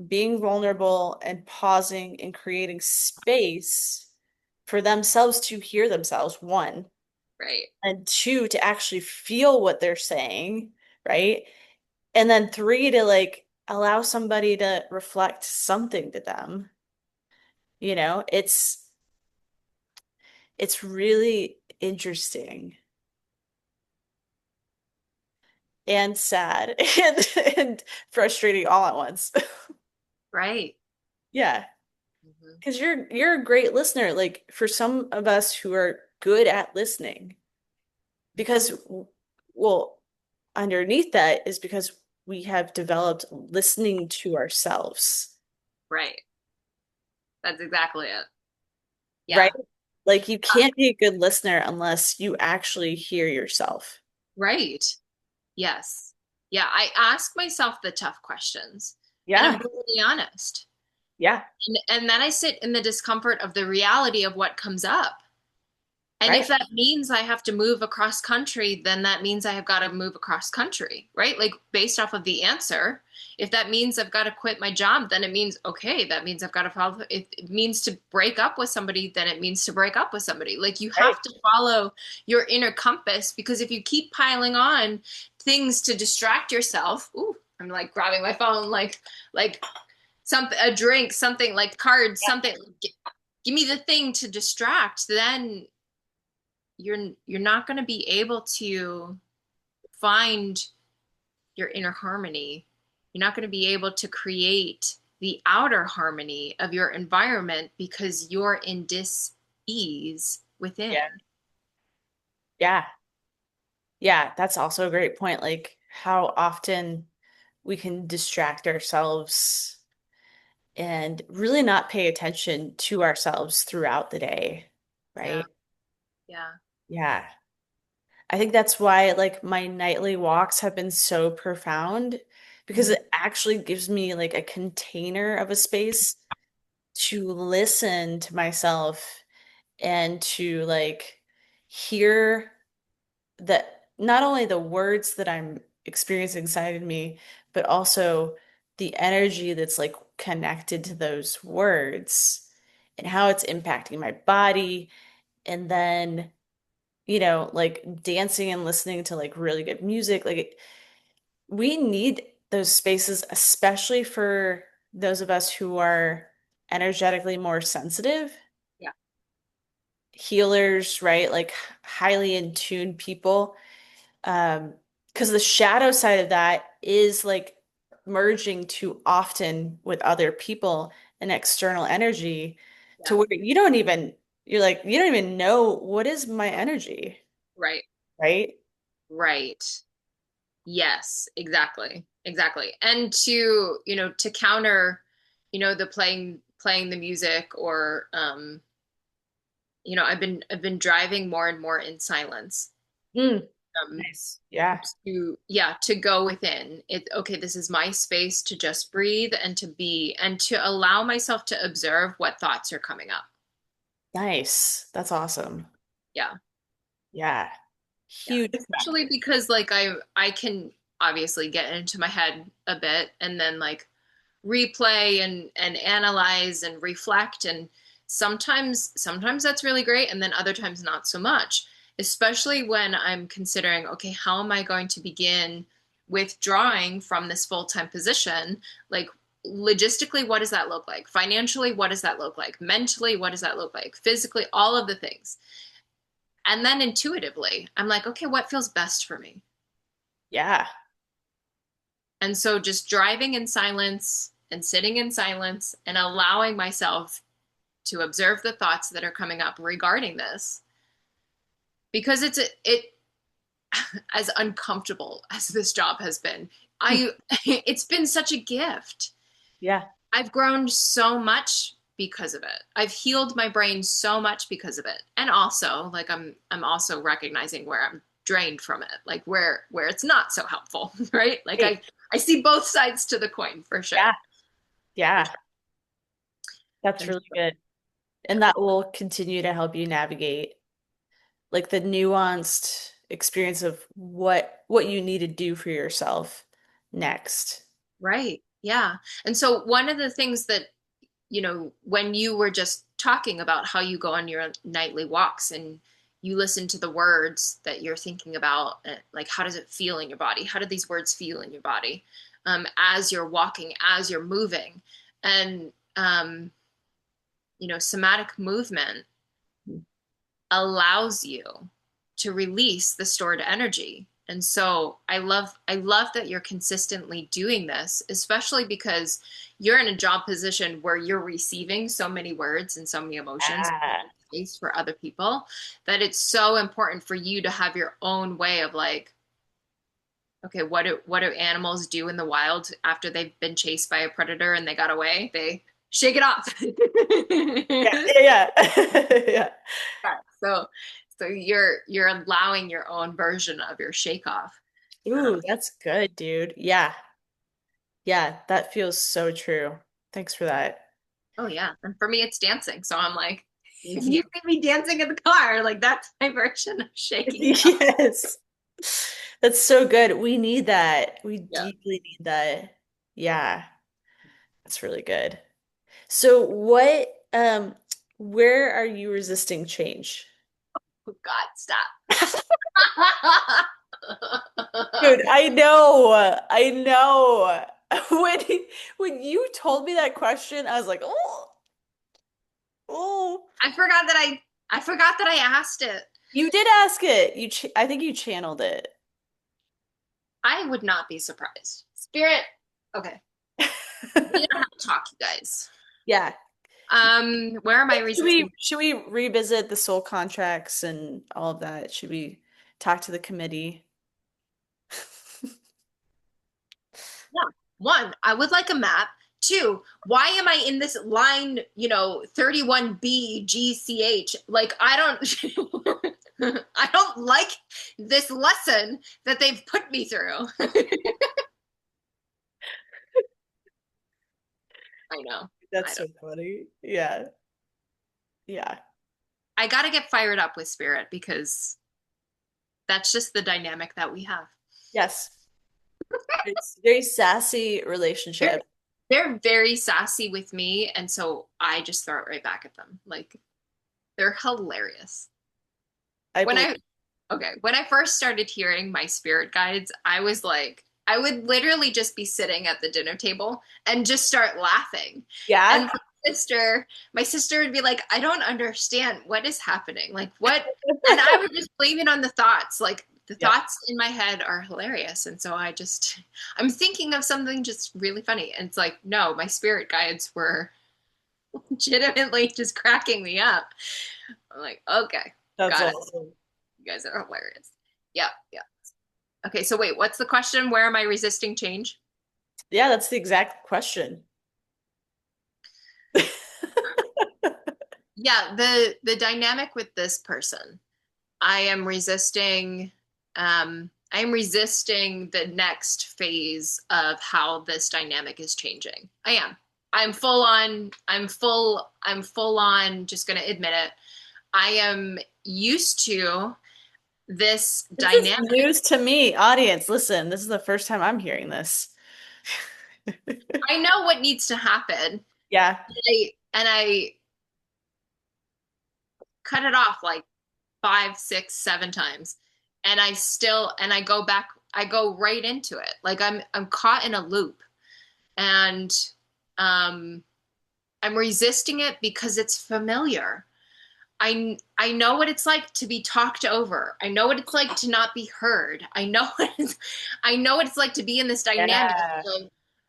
being vulnerable and pausing and creating space for themselves to hear themselves, one, Right. and two, to actually feel what they're saying, right? And then three, to like allow somebody to reflect something to them. It's really interesting and sad and frustrating all at once. Right. Yeah, Mhm. because you're a great listener. Like for some of us who are good at listening, because well, underneath that is because we have developed listening to ourselves, Right. That's exactly it. right? Yeah. Like you can't be a good listener unless you actually hear yourself. Right. Yes. Yeah. I ask myself the tough questions and I'm Yeah. brutally honest. Yeah. And then I sit in the discomfort of the reality of what comes up. And if Right. that means I have to move across country, then that means I have got to move across country, right? Like based off of the answer. If that means I've got to quit my job, then it means, okay, that means I've got to follow. If it means to break up with somebody, then it means to break up with somebody. Like you Right. have to follow your inner compass because if you keep piling on things to distract yourself, ooh, I'm like grabbing my phone, like something, a drink, something like cards, something. Give me the thing to distract, then you're not going to be able to find your inner harmony. You're not going to be able to create the outer harmony of your environment because you're in dis-ease within. Yeah. Yeah. Yeah. That's also a great point. Like how often we can distract ourselves and really not pay attention to ourselves throughout the day, Yeah, right? yeah, Yeah. I think that's why like my nightly walks have been so profound because mhm, it actually gives me like a container of a space to listen to myself and to like hear that not only the words that I'm experiencing inside of me, but also the energy that's like connected to those words and how it's impacting my body. And then, like dancing and listening to like really good music. We need those spaces, especially for those of us who are energetically more sensitive, yeah, healers, right? Like highly in tune people. Because the shadow side of that is like merging too often with other people and external energy to yeah. where you're like, you don't even know what is my energy, Right, right? right. Yes, exactly, exactly. And to, to counter, the playing the music or I've been driving more and more in silence. Mm, Um, nice. Yeah. to go within it. Okay, this is my space to just breathe and to be and to allow myself to observe what thoughts are coming up. Nice. That's awesome. Yeah, Yeah. yeah. Huge Especially factor. because like I can obviously get into my head a bit and then like replay and analyze and reflect and sometimes that's really great and then other times not so much, especially when I'm considering, okay, how am I going to begin withdrawing from this full-time position? Like logistically, what does that look like? Financially, what does that look like? Mentally, what does that look like? Physically, all of the things. And then intuitively I'm like, okay, what feels best for me? Yeah. And so just driving in silence and sitting in silence and allowing myself to observe the thoughts that are coming up regarding this because it as uncomfortable as this job has been, I it's been such a gift. Yeah. I've grown so much because of it. I've healed my brain so much because of it. And also, like I'm also recognizing where I'm drained from it, like where it's not so helpful, right? Like Hey. I see both sides to the coin for Yeah. sure. For Yeah. sure. That's And really good. yeah. And that will continue to help you navigate like the nuanced experience of what you need to do for yourself next. Right. Yeah. And so one of the things that, when you were just talking about how you go on your nightly walks and you listen to the words that you're thinking about, like how does it feel in your body? How do these words feel in your body as you're walking, as you're moving? And, somatic movement allows you to release the stored energy. And so I love that you're consistently doing this, especially because you're in a job position where you're receiving so many words and so many emotions Yeah. space for other people that it's so important for you to have your own way of like, Okay, what do animals do in the wild after they've been chased by a predator and they got away? They shake it off. Yeah, yeah, yeah. Yeah. Yeah, so you're allowing your own version of your shake off. Ooh, that's good, dude. Yeah. Yeah, that feels so true. Thanks for that. Oh yeah. And for me it's dancing. So I'm like, if Mhm. you see me dancing in the car, like that's my version of shaking off. Yes. That's so good. We need that. We Yeah. deeply need that. Yeah, that's really good. So where are you resisting change? Oh God, stop. Dude, I know. I know. When when you told me that question, I was like, "Oh, oh." I forgot that I forgot that I asked it. You did ask it. I think you channeled it. I would not be surprised. Spirit. Okay. We don't have to talk, you guys. Yeah. Where am I resisting? Should we revisit the soul contracts and all of that? Should we talk to the committee? Yeah. One, I would like a map. Two, why am I in this line, 31B GCH? Like, I don't, I don't like this lesson that they've put me through. I know. I That's don't. so funny. Yeah. Yeah. I gotta get fired up with Spirit because that's just the dynamic that we have. Yes. It's a very sassy They're relationship. they're very sassy with me, and so I just throw it right back at them. Like they're hilarious. I When believe. I Okay, when I first started hearing my spirit guides, I was like, I would literally just be sitting at the dinner table and just start laughing. And Yeah. my sister would be like, I don't understand what is happening. Like what? And I would just blame it on the thoughts. Like the Yeah. thoughts in my head are hilarious. And so I'm thinking of something just really funny. And it's like, no, my spirit guides were legitimately just cracking me up. I'm like, okay, That's got it. awesome. You guys are hilarious. Yeah, yeah. Okay, so wait, what's the question? Where am I resisting change? Yeah, that's the exact question. Yeah, the dynamic with this person. I am resisting the next phase of how this dynamic is changing. I am. I'm full on just going to admit it. I am used to this This is dynamic. news to me, audience. Listen, this is the first time I'm hearing this. I know what needs to happen. Yeah. And I cut it off like five, six, seven times. And I go back, I go right into it. Like I'm caught in a loop and um I'm resisting it because it's familiar. I know what it's like to be talked over. I know what it's like to not be heard. I know what it's like to be in this dynamic Yeah.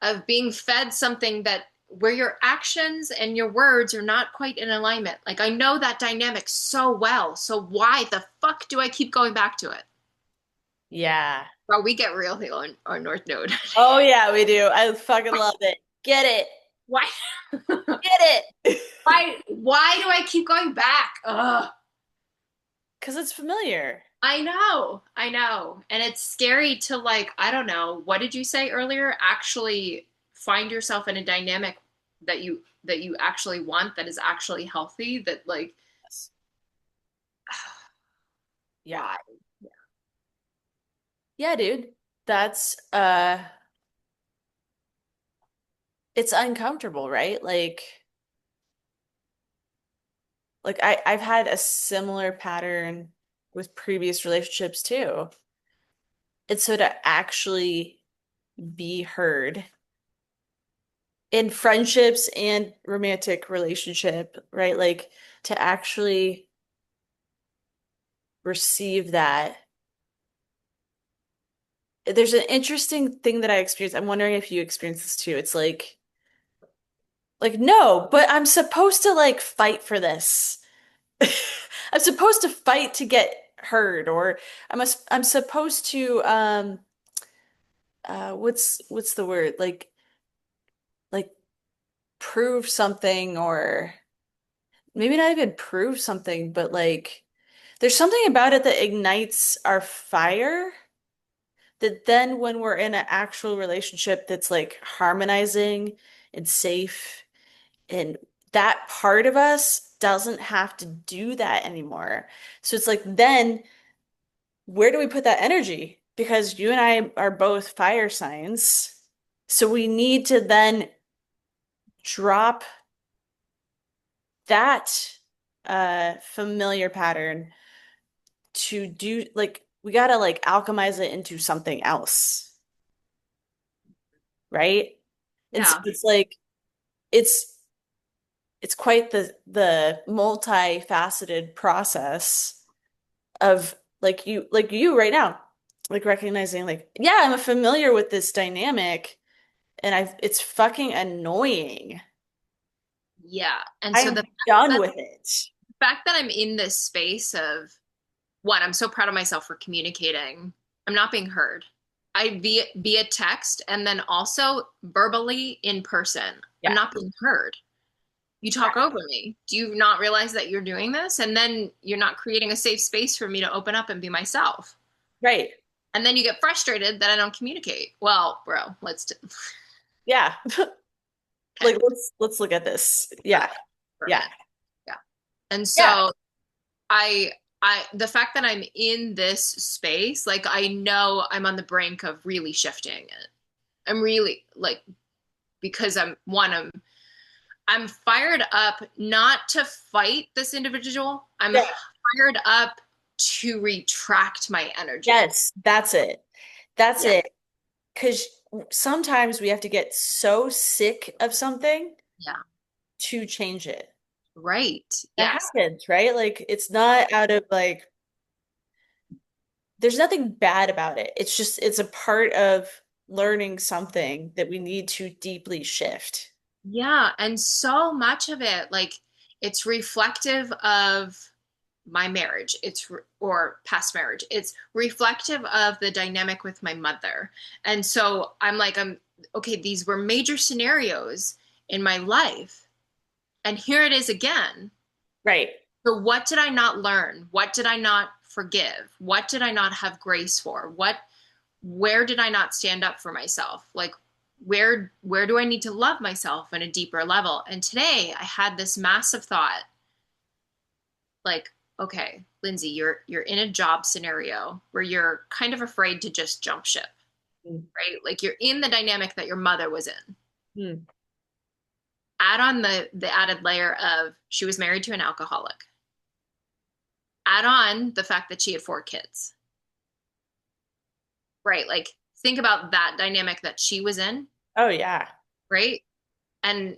of being fed something that where your actions and your words are not quite in alignment. Like I know that dynamic so well. So why the fuck do I keep going back to it? Yeah. Bro, we get real here on North Node. Oh yeah, we do. I fucking love it. Get it. Why? Get it. Why do I keep going back? Ugh. Because it's familiar. I know. And it's scary to like, I don't know, what did you say earlier? Actually find yourself in a dynamic that you actually want that is actually healthy, that like Yes. Yeah. why? Yeah, dude. That's it's uncomfortable, right? Like I've had a similar pattern with previous relationships too. It's so to actually be heard in friendships and romantic relationship, right? Like to actually receive that. There's an interesting thing that I experienced. I'm wondering if you experience this too. It's like no, but I'm supposed to like fight for this. I'm supposed to fight to get heard, or I'm supposed to what's the word? Like prove something, or maybe not even prove something, but like there's something about it that ignites our fire that then when we're in an actual relationship that's like harmonizing and safe, and that part of us doesn't have to do that anymore. So it's like then where do we put that energy? Because you and I are both fire signs. So we need to then drop that familiar pattern to do, like we gotta like alchemize it into something else, right? And so Yeah. it's like it's it's quite the multifaceted process of like you right now, like recognizing like, yeah, I'm familiar with this dynamic and I've it's fucking annoying. Yeah. And so I'm done that, with it. the fact that I'm in this space of one, I'm so proud of myself for communicating. I'm not being heard. I via text and then also verbally in person. I'm Yeah. not being heard. You talk over me. Do you not realize that you're doing this? And then you're not creating a safe space for me to open up and be myself. Right. And then you get frustrated that I don't communicate. Well, bro, Yeah. okay, Like let's look at this. Yeah. okay, Yeah. perfect. Yeah. And Yeah. so I the fact that I'm in this space, like I know I'm on the brink of really shifting it. I'm really like because I'm fired up not to fight this individual. I'm Yeah. fired up to retract my energy. Yes, that's it. That's Yeah. it. Because sometimes we have to get so sick of something Yeah. to change it. Right. That Yes. happens, right? Like it's not out of like there's nothing bad about it. It's just it's a part of learning something that we need to deeply shift. Yeah. And so much of it, like, it's reflective of my marriage. Or past marriage. It's reflective of the dynamic with my mother. And so okay, these were major scenarios in my life. And here it is again. Right. So what did I not learn? What did I not forgive? What did I not have grace for? Where did I not stand up for myself? Like where do I need to love myself on a deeper level? And today I had this massive thought like, okay, Lindsay, you're in a job scenario where you're kind of afraid to just jump ship, right? Like you're in the dynamic that your mother was in. Mm-hmm. Add on the added layer of she was married to an alcoholic. Add on the fact that she had 4 kids. Right? Like think about that dynamic that she was in, Oh yeah. right? And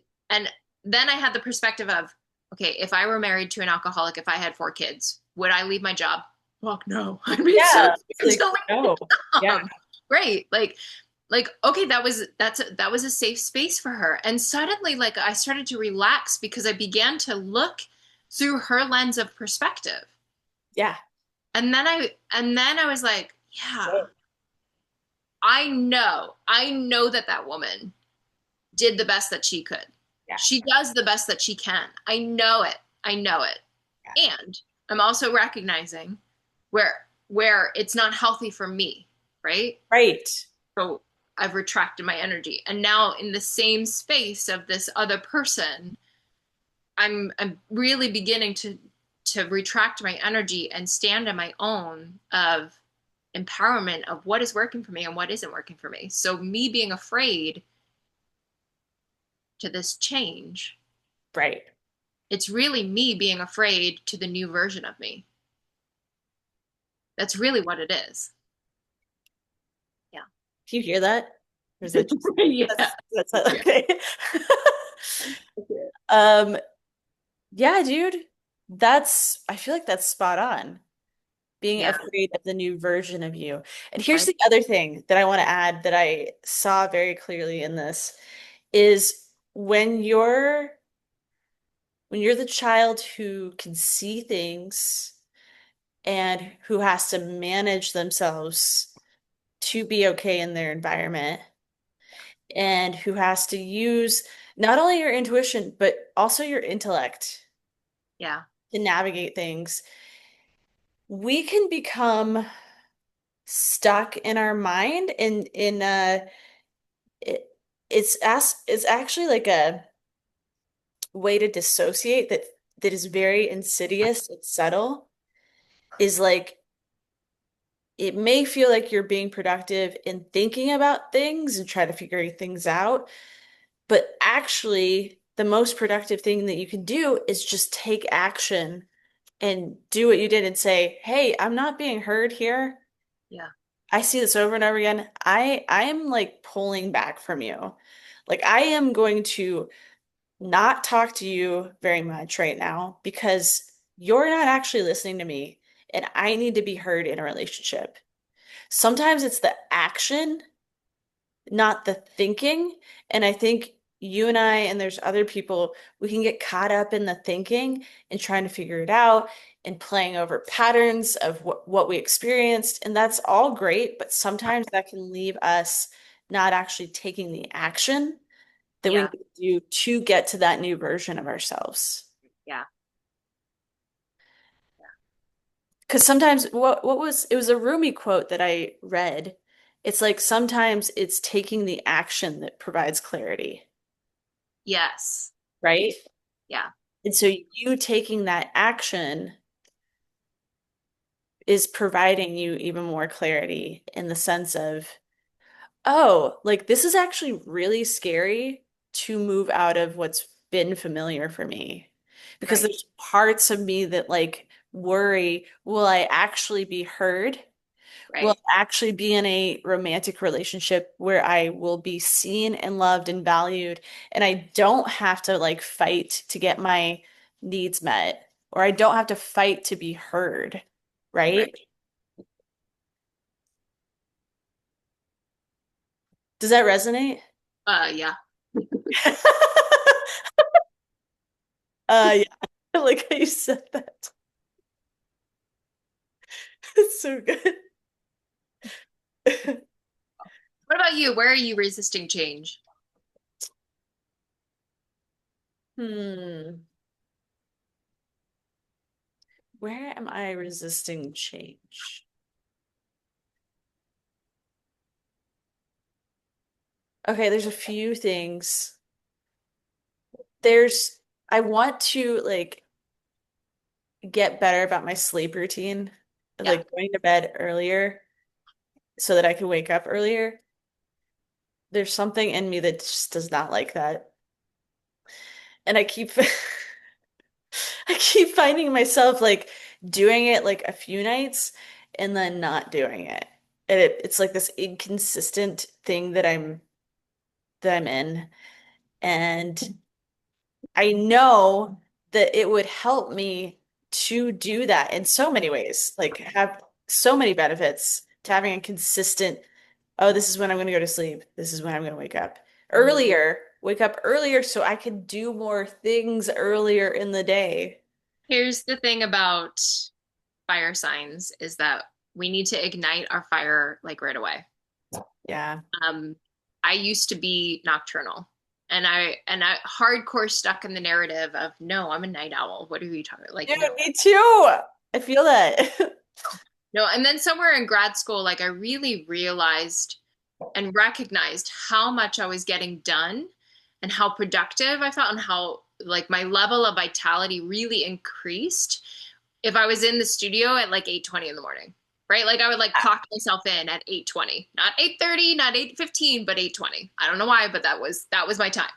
then I had the perspective of, okay, if I were married to an alcoholic, if I had 4 kids, would I leave my job? Fuck no. I'd be so Yeah. It's scared like, to leave no. my Yeah. job. Right. Like okay, that was a safe space for her. And suddenly like I started to relax because I began to look through her lens of perspective. Yeah. And then I was like, yeah, I know that that woman did the best that she could. Yeah. She does the best that she can. I know it. I know it. Yeah. And I'm also recognizing where it's not healthy for me, right? Right. So I've retracted my energy. And now in the same space of this other person, I'm really beginning to retract my energy and stand on my own of empowerment of what is working for me and what isn't working for me. So me being afraid to this change, Right. it's really me being afraid to the new version of me. That's really what it is. Yeah. Do you hear that? Or is it just Yeah. that's Yeah. okay. Um, yeah, dude. That's I feel like that's spot on. Being Yeah. afraid of the new version of you. And here's Right. the other thing that I want to add that I saw very clearly in this is when you're the child who can see things and who has to manage themselves to be okay in their environment and who has to use not only your intuition, but also your intellect Yeah. to navigate things, we can become stuck in our mind and in it, it's actually like a way to dissociate that is very insidious, it's subtle, is like it may feel like you're being productive in thinking about things and try to figure things out, but actually the most productive thing that you can do is just take action and do what you did and say, "Hey, I'm not being heard here. Yeah. I see this over and over again. I am like pulling back from you. Like I am going to not talk to you very much right now because you're not actually listening to me and I need to be heard in a relationship." Sometimes it's the action, not the thinking. And I think you and I, and there's other people, we can get caught up in the thinking and trying to figure it out and playing over patterns of what we experienced. And that's all great, but sometimes that can leave us not actually taking the action that we Yeah. need to do to get to that new version of ourselves. Yeah. Because sometimes what was it was a Rumi quote that I read. It's like sometimes it's taking the action that provides clarity, Yes. right? Yeah. And so you taking that action is providing you even more clarity in the sense of, oh, like this is actually really scary to move out of what's been familiar for me. Because Right. there's parts of me that like worry, will I actually be heard? Will Right. actually be in a romantic relationship where I will be seen and loved and valued, and I don't have to like fight to get my needs met, or I don't have to fight to be heard, right? Right. Does that resonate? Yeah. Yeah, I like how you said that. It's so good. What about you? Where are you resisting change? Hmm. Where am I resisting change? Okay, there's a few things. There's, I want to like get better about my sleep routine, Yeah. like going to bed earlier so that I can wake up earlier. There's something in me that just does not like that. And I keep I keep finding myself like doing it like a few nights and then not doing it. And it's like this inconsistent thing that I'm in. And I know that it would help me to do that in so many ways, like have so many benefits to having a consistent, oh, this is when I'm going to go to sleep. This is when I'm going to wake up Mhm. earlier, wake up earlier so I can do more things earlier in the day. Here's the thing about fire signs is that we need to ignite our fire like right away. Yeah. Um, I used to be nocturnal and I hardcore stuck in the narrative of no, I'm a night owl. What are you talking like Dude, no. me too. I feel that. No, and then somewhere in grad school, like I really realized and recognized how much I was getting done and how productive I felt and how like my level of vitality really increased if I was in the studio at like 8:20 in the morning. Right? Like I would like clock myself in at 8:20. Not 8:30, not 8:15, but 8:20. I don't know why, but that was my time.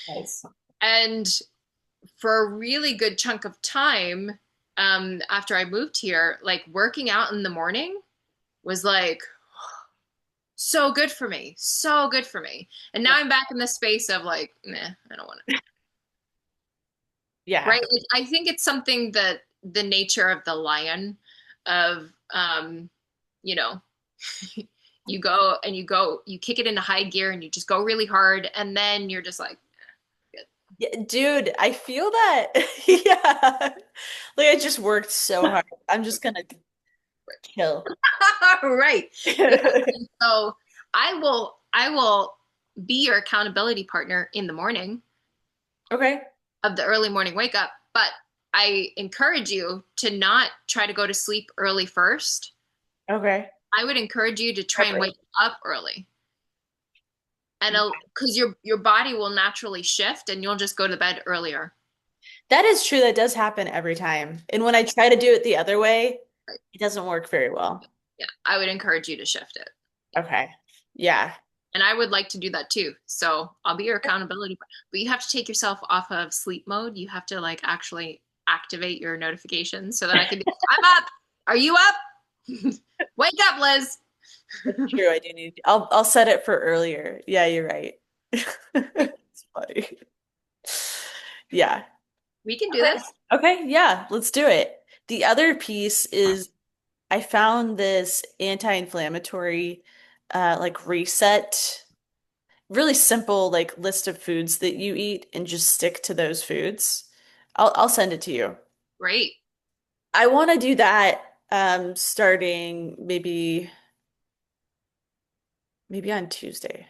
Nice. And for a really good chunk of time, after I moved here, like working out in the morning was like so good for me, so good for me. And now I'm back in the space of like, nah, I don't want to. Yeah. Right? Like, I think it's something that the nature of the lion, of you know, you kick it into high gear and you just go really hard, and then you're just like, good. Yeah, dude, I feel that. Yeah. Like I just worked so hard. I'm just gonna Chill. Right. Yeah. So I will be your accountability partner in the morning Okay. of the early morning wake up, but I encourage you to not try to go to sleep early first. Okay. I would encourage you to try and Preparation. wake up early. And because your body will naturally shift and you'll just go to bed earlier. That is true. That does happen every time. And when I try to do it the other way, Right. it doesn't work very well. Yeah, I would encourage you to shift it. Okay. Yeah. And I would like to do that too. So I'll be your accountability. But you have to take yourself off of sleep mode. You have to like actually activate your notifications so that I can be, I'm up. Are you up? Wake up, Liz. That's true. I do need I'll set it for earlier. Yeah, you're right. It's funny. Yeah. We can do Okay. this. Okay, yeah, let's do it. The other piece is I found this anti-inflammatory like reset, really simple like list of foods that you eat and just stick to those foods. I'll send it to you. Great. I want to do that starting maybe on Tuesday.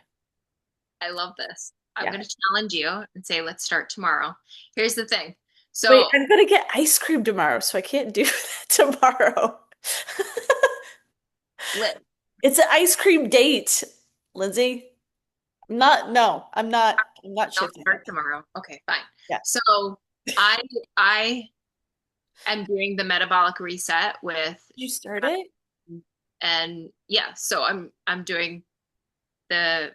I love this. I'm Yeah. going to challenge you and say, let's start tomorrow. Here's the thing. Wait, So, I'm gonna get ice cream tomorrow, so I can't do that tomorrow. Liz, It's an ice cream date, Lindsay. No, I'm not don't shifting start it. tomorrow. Okay, fine. Yeah. So, I I am doing the metabolic reset with, Did you start it? and yeah, so I'm doing the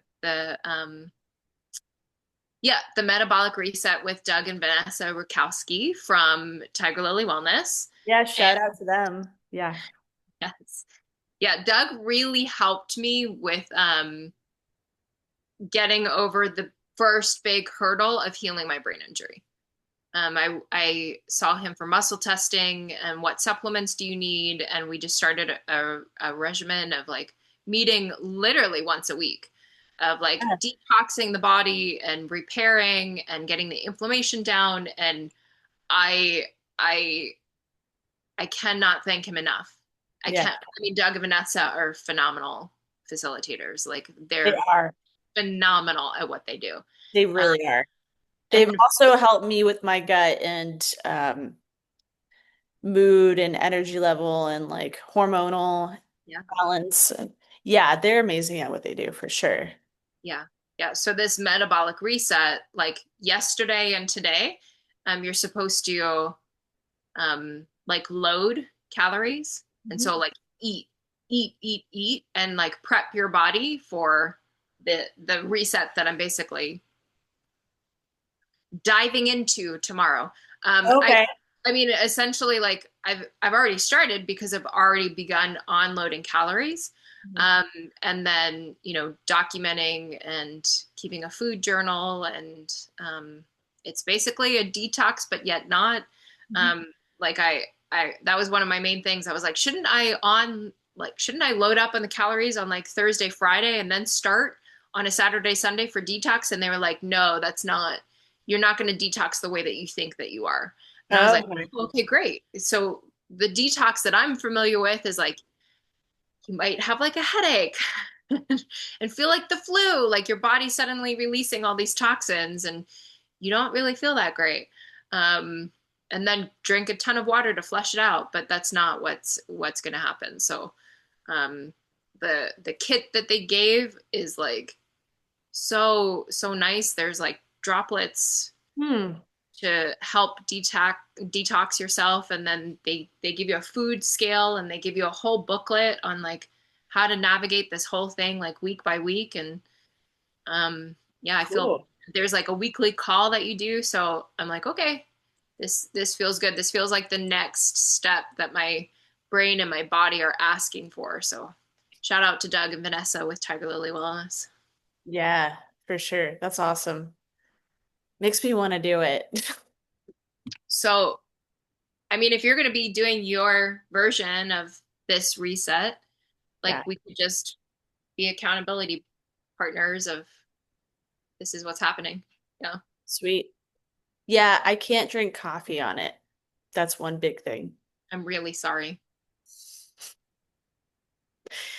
yeah, the metabolic reset with Doug and Vanessa Rukowski from Tiger Lily Wellness. Yeah, And shout out to them. Yeah. yes, yeah, Doug really helped me with getting over the first big hurdle of healing my brain injury. I saw him for muscle testing and what supplements do you need, and we just started a regimen of like meeting literally once a week, of like Yeah. detoxing the body and repairing and getting the inflammation down. And I I I cannot thank him enough. I Yeah, can't. I mean, Doug and Vanessa are phenomenal facilitators. Like they they're are. phenomenal at what they do. They Uh, really are. They've and also helped me with my gut and mood and energy level and like hormonal yeah, balance. And yeah, they're amazing at what they do for sure. yeah, yeah. So this metabolic reset, like yesterday and today, you're supposed to like load calories, and Mhm. so like eat, and like prep your body for the reset that I'm basically diving into tomorrow. Um, I Okay. I mean, essentially, like I've already started because I've already begun onloading calories, Mhm. um, and then documenting and keeping a food journal, and it's basically a detox, but yet not. Mhm. Um, like I that was one of my main things. I was like, shouldn't I load up on the calories on like Thursday, Friday, and then start on a Saturday, Sunday for detox? And they were like, no, that's not. You're not going to detox the way that you think that you are. And I was like, Okay. okay, great. So the detox that I'm familiar with is like you might have like a headache and feel like the flu, like your body's suddenly releasing all these toxins and you don't really feel that great. Um, and then drink a ton of water to flush it out, but that's not what's going to happen. So um, the kit that they gave is like so nice. There's like droplets Hmm. to help detox yourself, and then they give you a food scale and they give you a whole booklet on like how to navigate this whole thing like week by week. And yeah, I feel Cool. there's like a weekly call that you do, so I'm like, okay, this feels good. This feels like the next step that my brain and my body are asking for. So shout out to Doug and Vanessa with Tiger Lily Wellness. Yeah, for sure. That's awesome. Makes me want to do it. So I mean, if you're going to be doing your version of this reset, Yeah, like we could just be accountability partners of this is what's happening. Yeah. sweet. Yeah, I can't drink coffee on it. That's one big thing. I'm really sorry.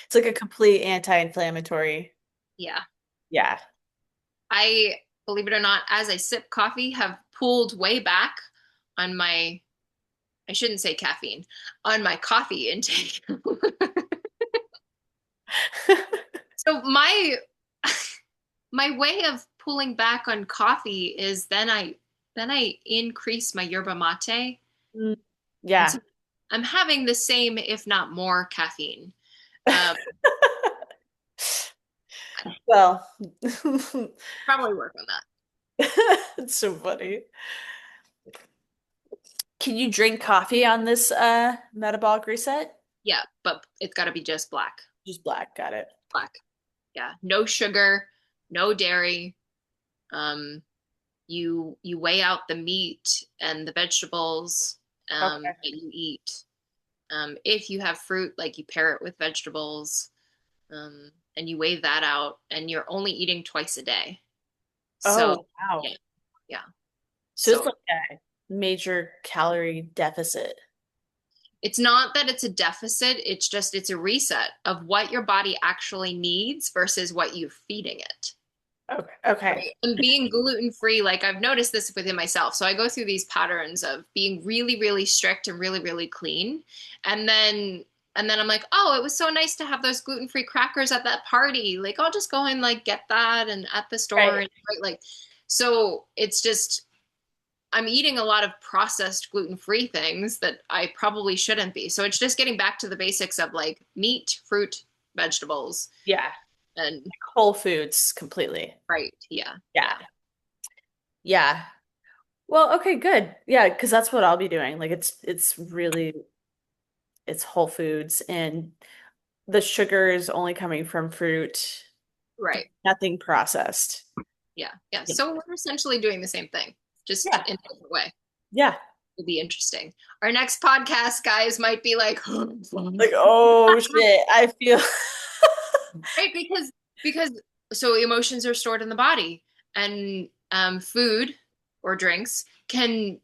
It's like a complete anti-inflammatory. Yeah. Yeah. I, believe it or not, as I sip coffee, have pulled way back on my, I shouldn't say caffeine, on my coffee intake. So my way of pulling back on coffee is then I increase my yerba mate. Mm, And yeah. so I'm having the same, if not more, caffeine. Um, Well, Probably work on that. it's so funny. Can you drink coffee on this metabolic reset? Yeah, but it's got to be just black. Just black, got it. Black. Yeah, no sugar, no dairy. Um, you weigh out the meat and the vegetables Okay. that you eat. If you have fruit, like you pair it with vegetables, and you weigh that out, and you're only eating twice a day. So Oh, wow. yeah, yeah. So it's So like a major calorie deficit. it's not that it's a deficit, it's just it's a reset of what your body actually needs versus what you're feeding it. Okay. Okay. Right. And being gluten free, like I've noticed this within myself. So I go through these patterns of being really, really strict and really, really clean. And then I'm like, oh, it was so nice to have those gluten free crackers at that party. Like I'll just go and like get that and at the store Right. and right like so it's just I'm eating a lot of processed gluten free things that I probably shouldn't be. So it's just getting back to the basics of like meat, fruit, vegetables, Yeah. and Whole foods completely. right. Yeah. Yeah. Yeah. Yeah. Well, okay, good. Yeah, because that's what I'll be doing. Like it's really it's whole foods and the sugar is only coming from fruit, Right. nothing processed. Yeah, yeah. Yeah. So we're essentially doing the same thing, just Yeah. in a different way. Yeah. It'll be interesting. Our next podcast, guys, might be like, Like, oh shit, I feel right? Because so emotions are stored in the body, and food or drinks can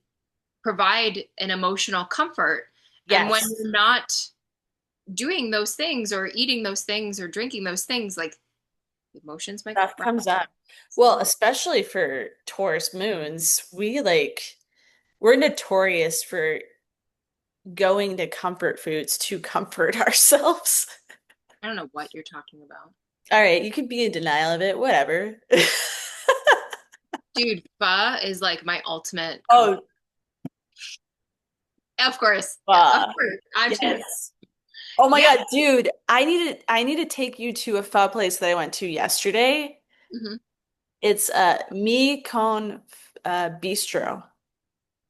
provide an emotional comfort. And when yes. you're not doing those things or eating those things or drinking those things, like emotions might Stuff rise. comes up. Well, especially for Taurus moons, we're notorious for going to comfort foods to comfort ourselves. I don't know what you're talking about. All right, you can be in denial of it, whatever. Dude, pho is like my ultimate comfort. Oh, Of course. Yeah, of uh, course. I'm yes. Oh my yeah. God, dude, I need to take you to a pho place that I went to yesterday. Hmm. It's Mi Con Bistro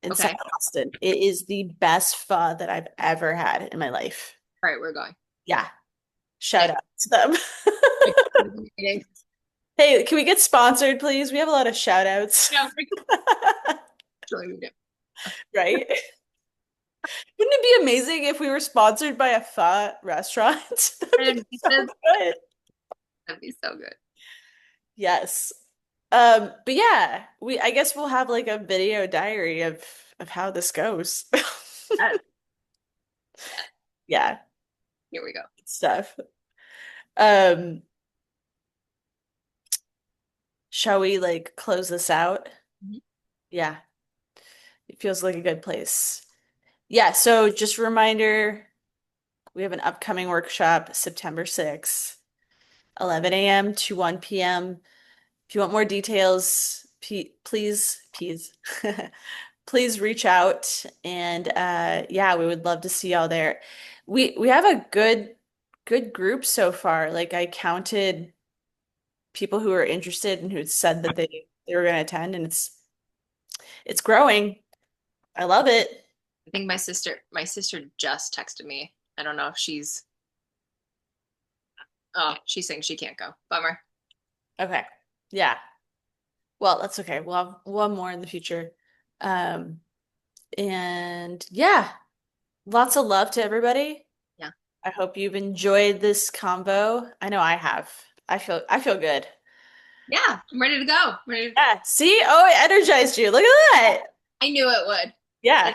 in South Okay. Austin. It is the best pho that I've ever had in my life. All right, we're going. Yeah, shout Okay. out to them. Hey, can we get sponsored, please? We have a lot of shout outs. No, actually we do. Right? Wouldn't it be amazing if we were sponsored by a pho restaurant? That'd be That'd be so so, good. that'd be so good. Yes. But yeah, we I guess we'll have like a video diary of how this goes. Yes, yes. Yeah, Here we go. good stuff. Um, shall we like close this out? Mhm. Yeah, it feels like a good place. Yeah, so just a reminder, we have an upcoming workshop September 6th, 11 a.m. to 1 p.m. If you want more details, please, please reach out. And yeah, we would love to see y'all there. We have a good group so far. Like I counted people who are interested and who said that they were going to attend, and it's growing. I love it. I think my sister just texted me. I don't know if she's saying she can't go. Bummer. Okay. Yeah. Well, that's okay. We'll have one more in the future. Um, and yeah, lots of love to everybody. Yeah. I hope you've enjoyed this convo. I know I have. I feel good. Yeah, I'm ready to go. Yeah. See? Oh, it energized you. Look at that. I knew it would. Yeah.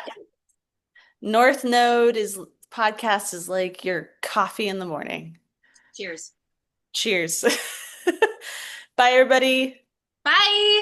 North Node is podcast is like your coffee in the morning. Cheers. Cheers. Bye, everybody. Bye.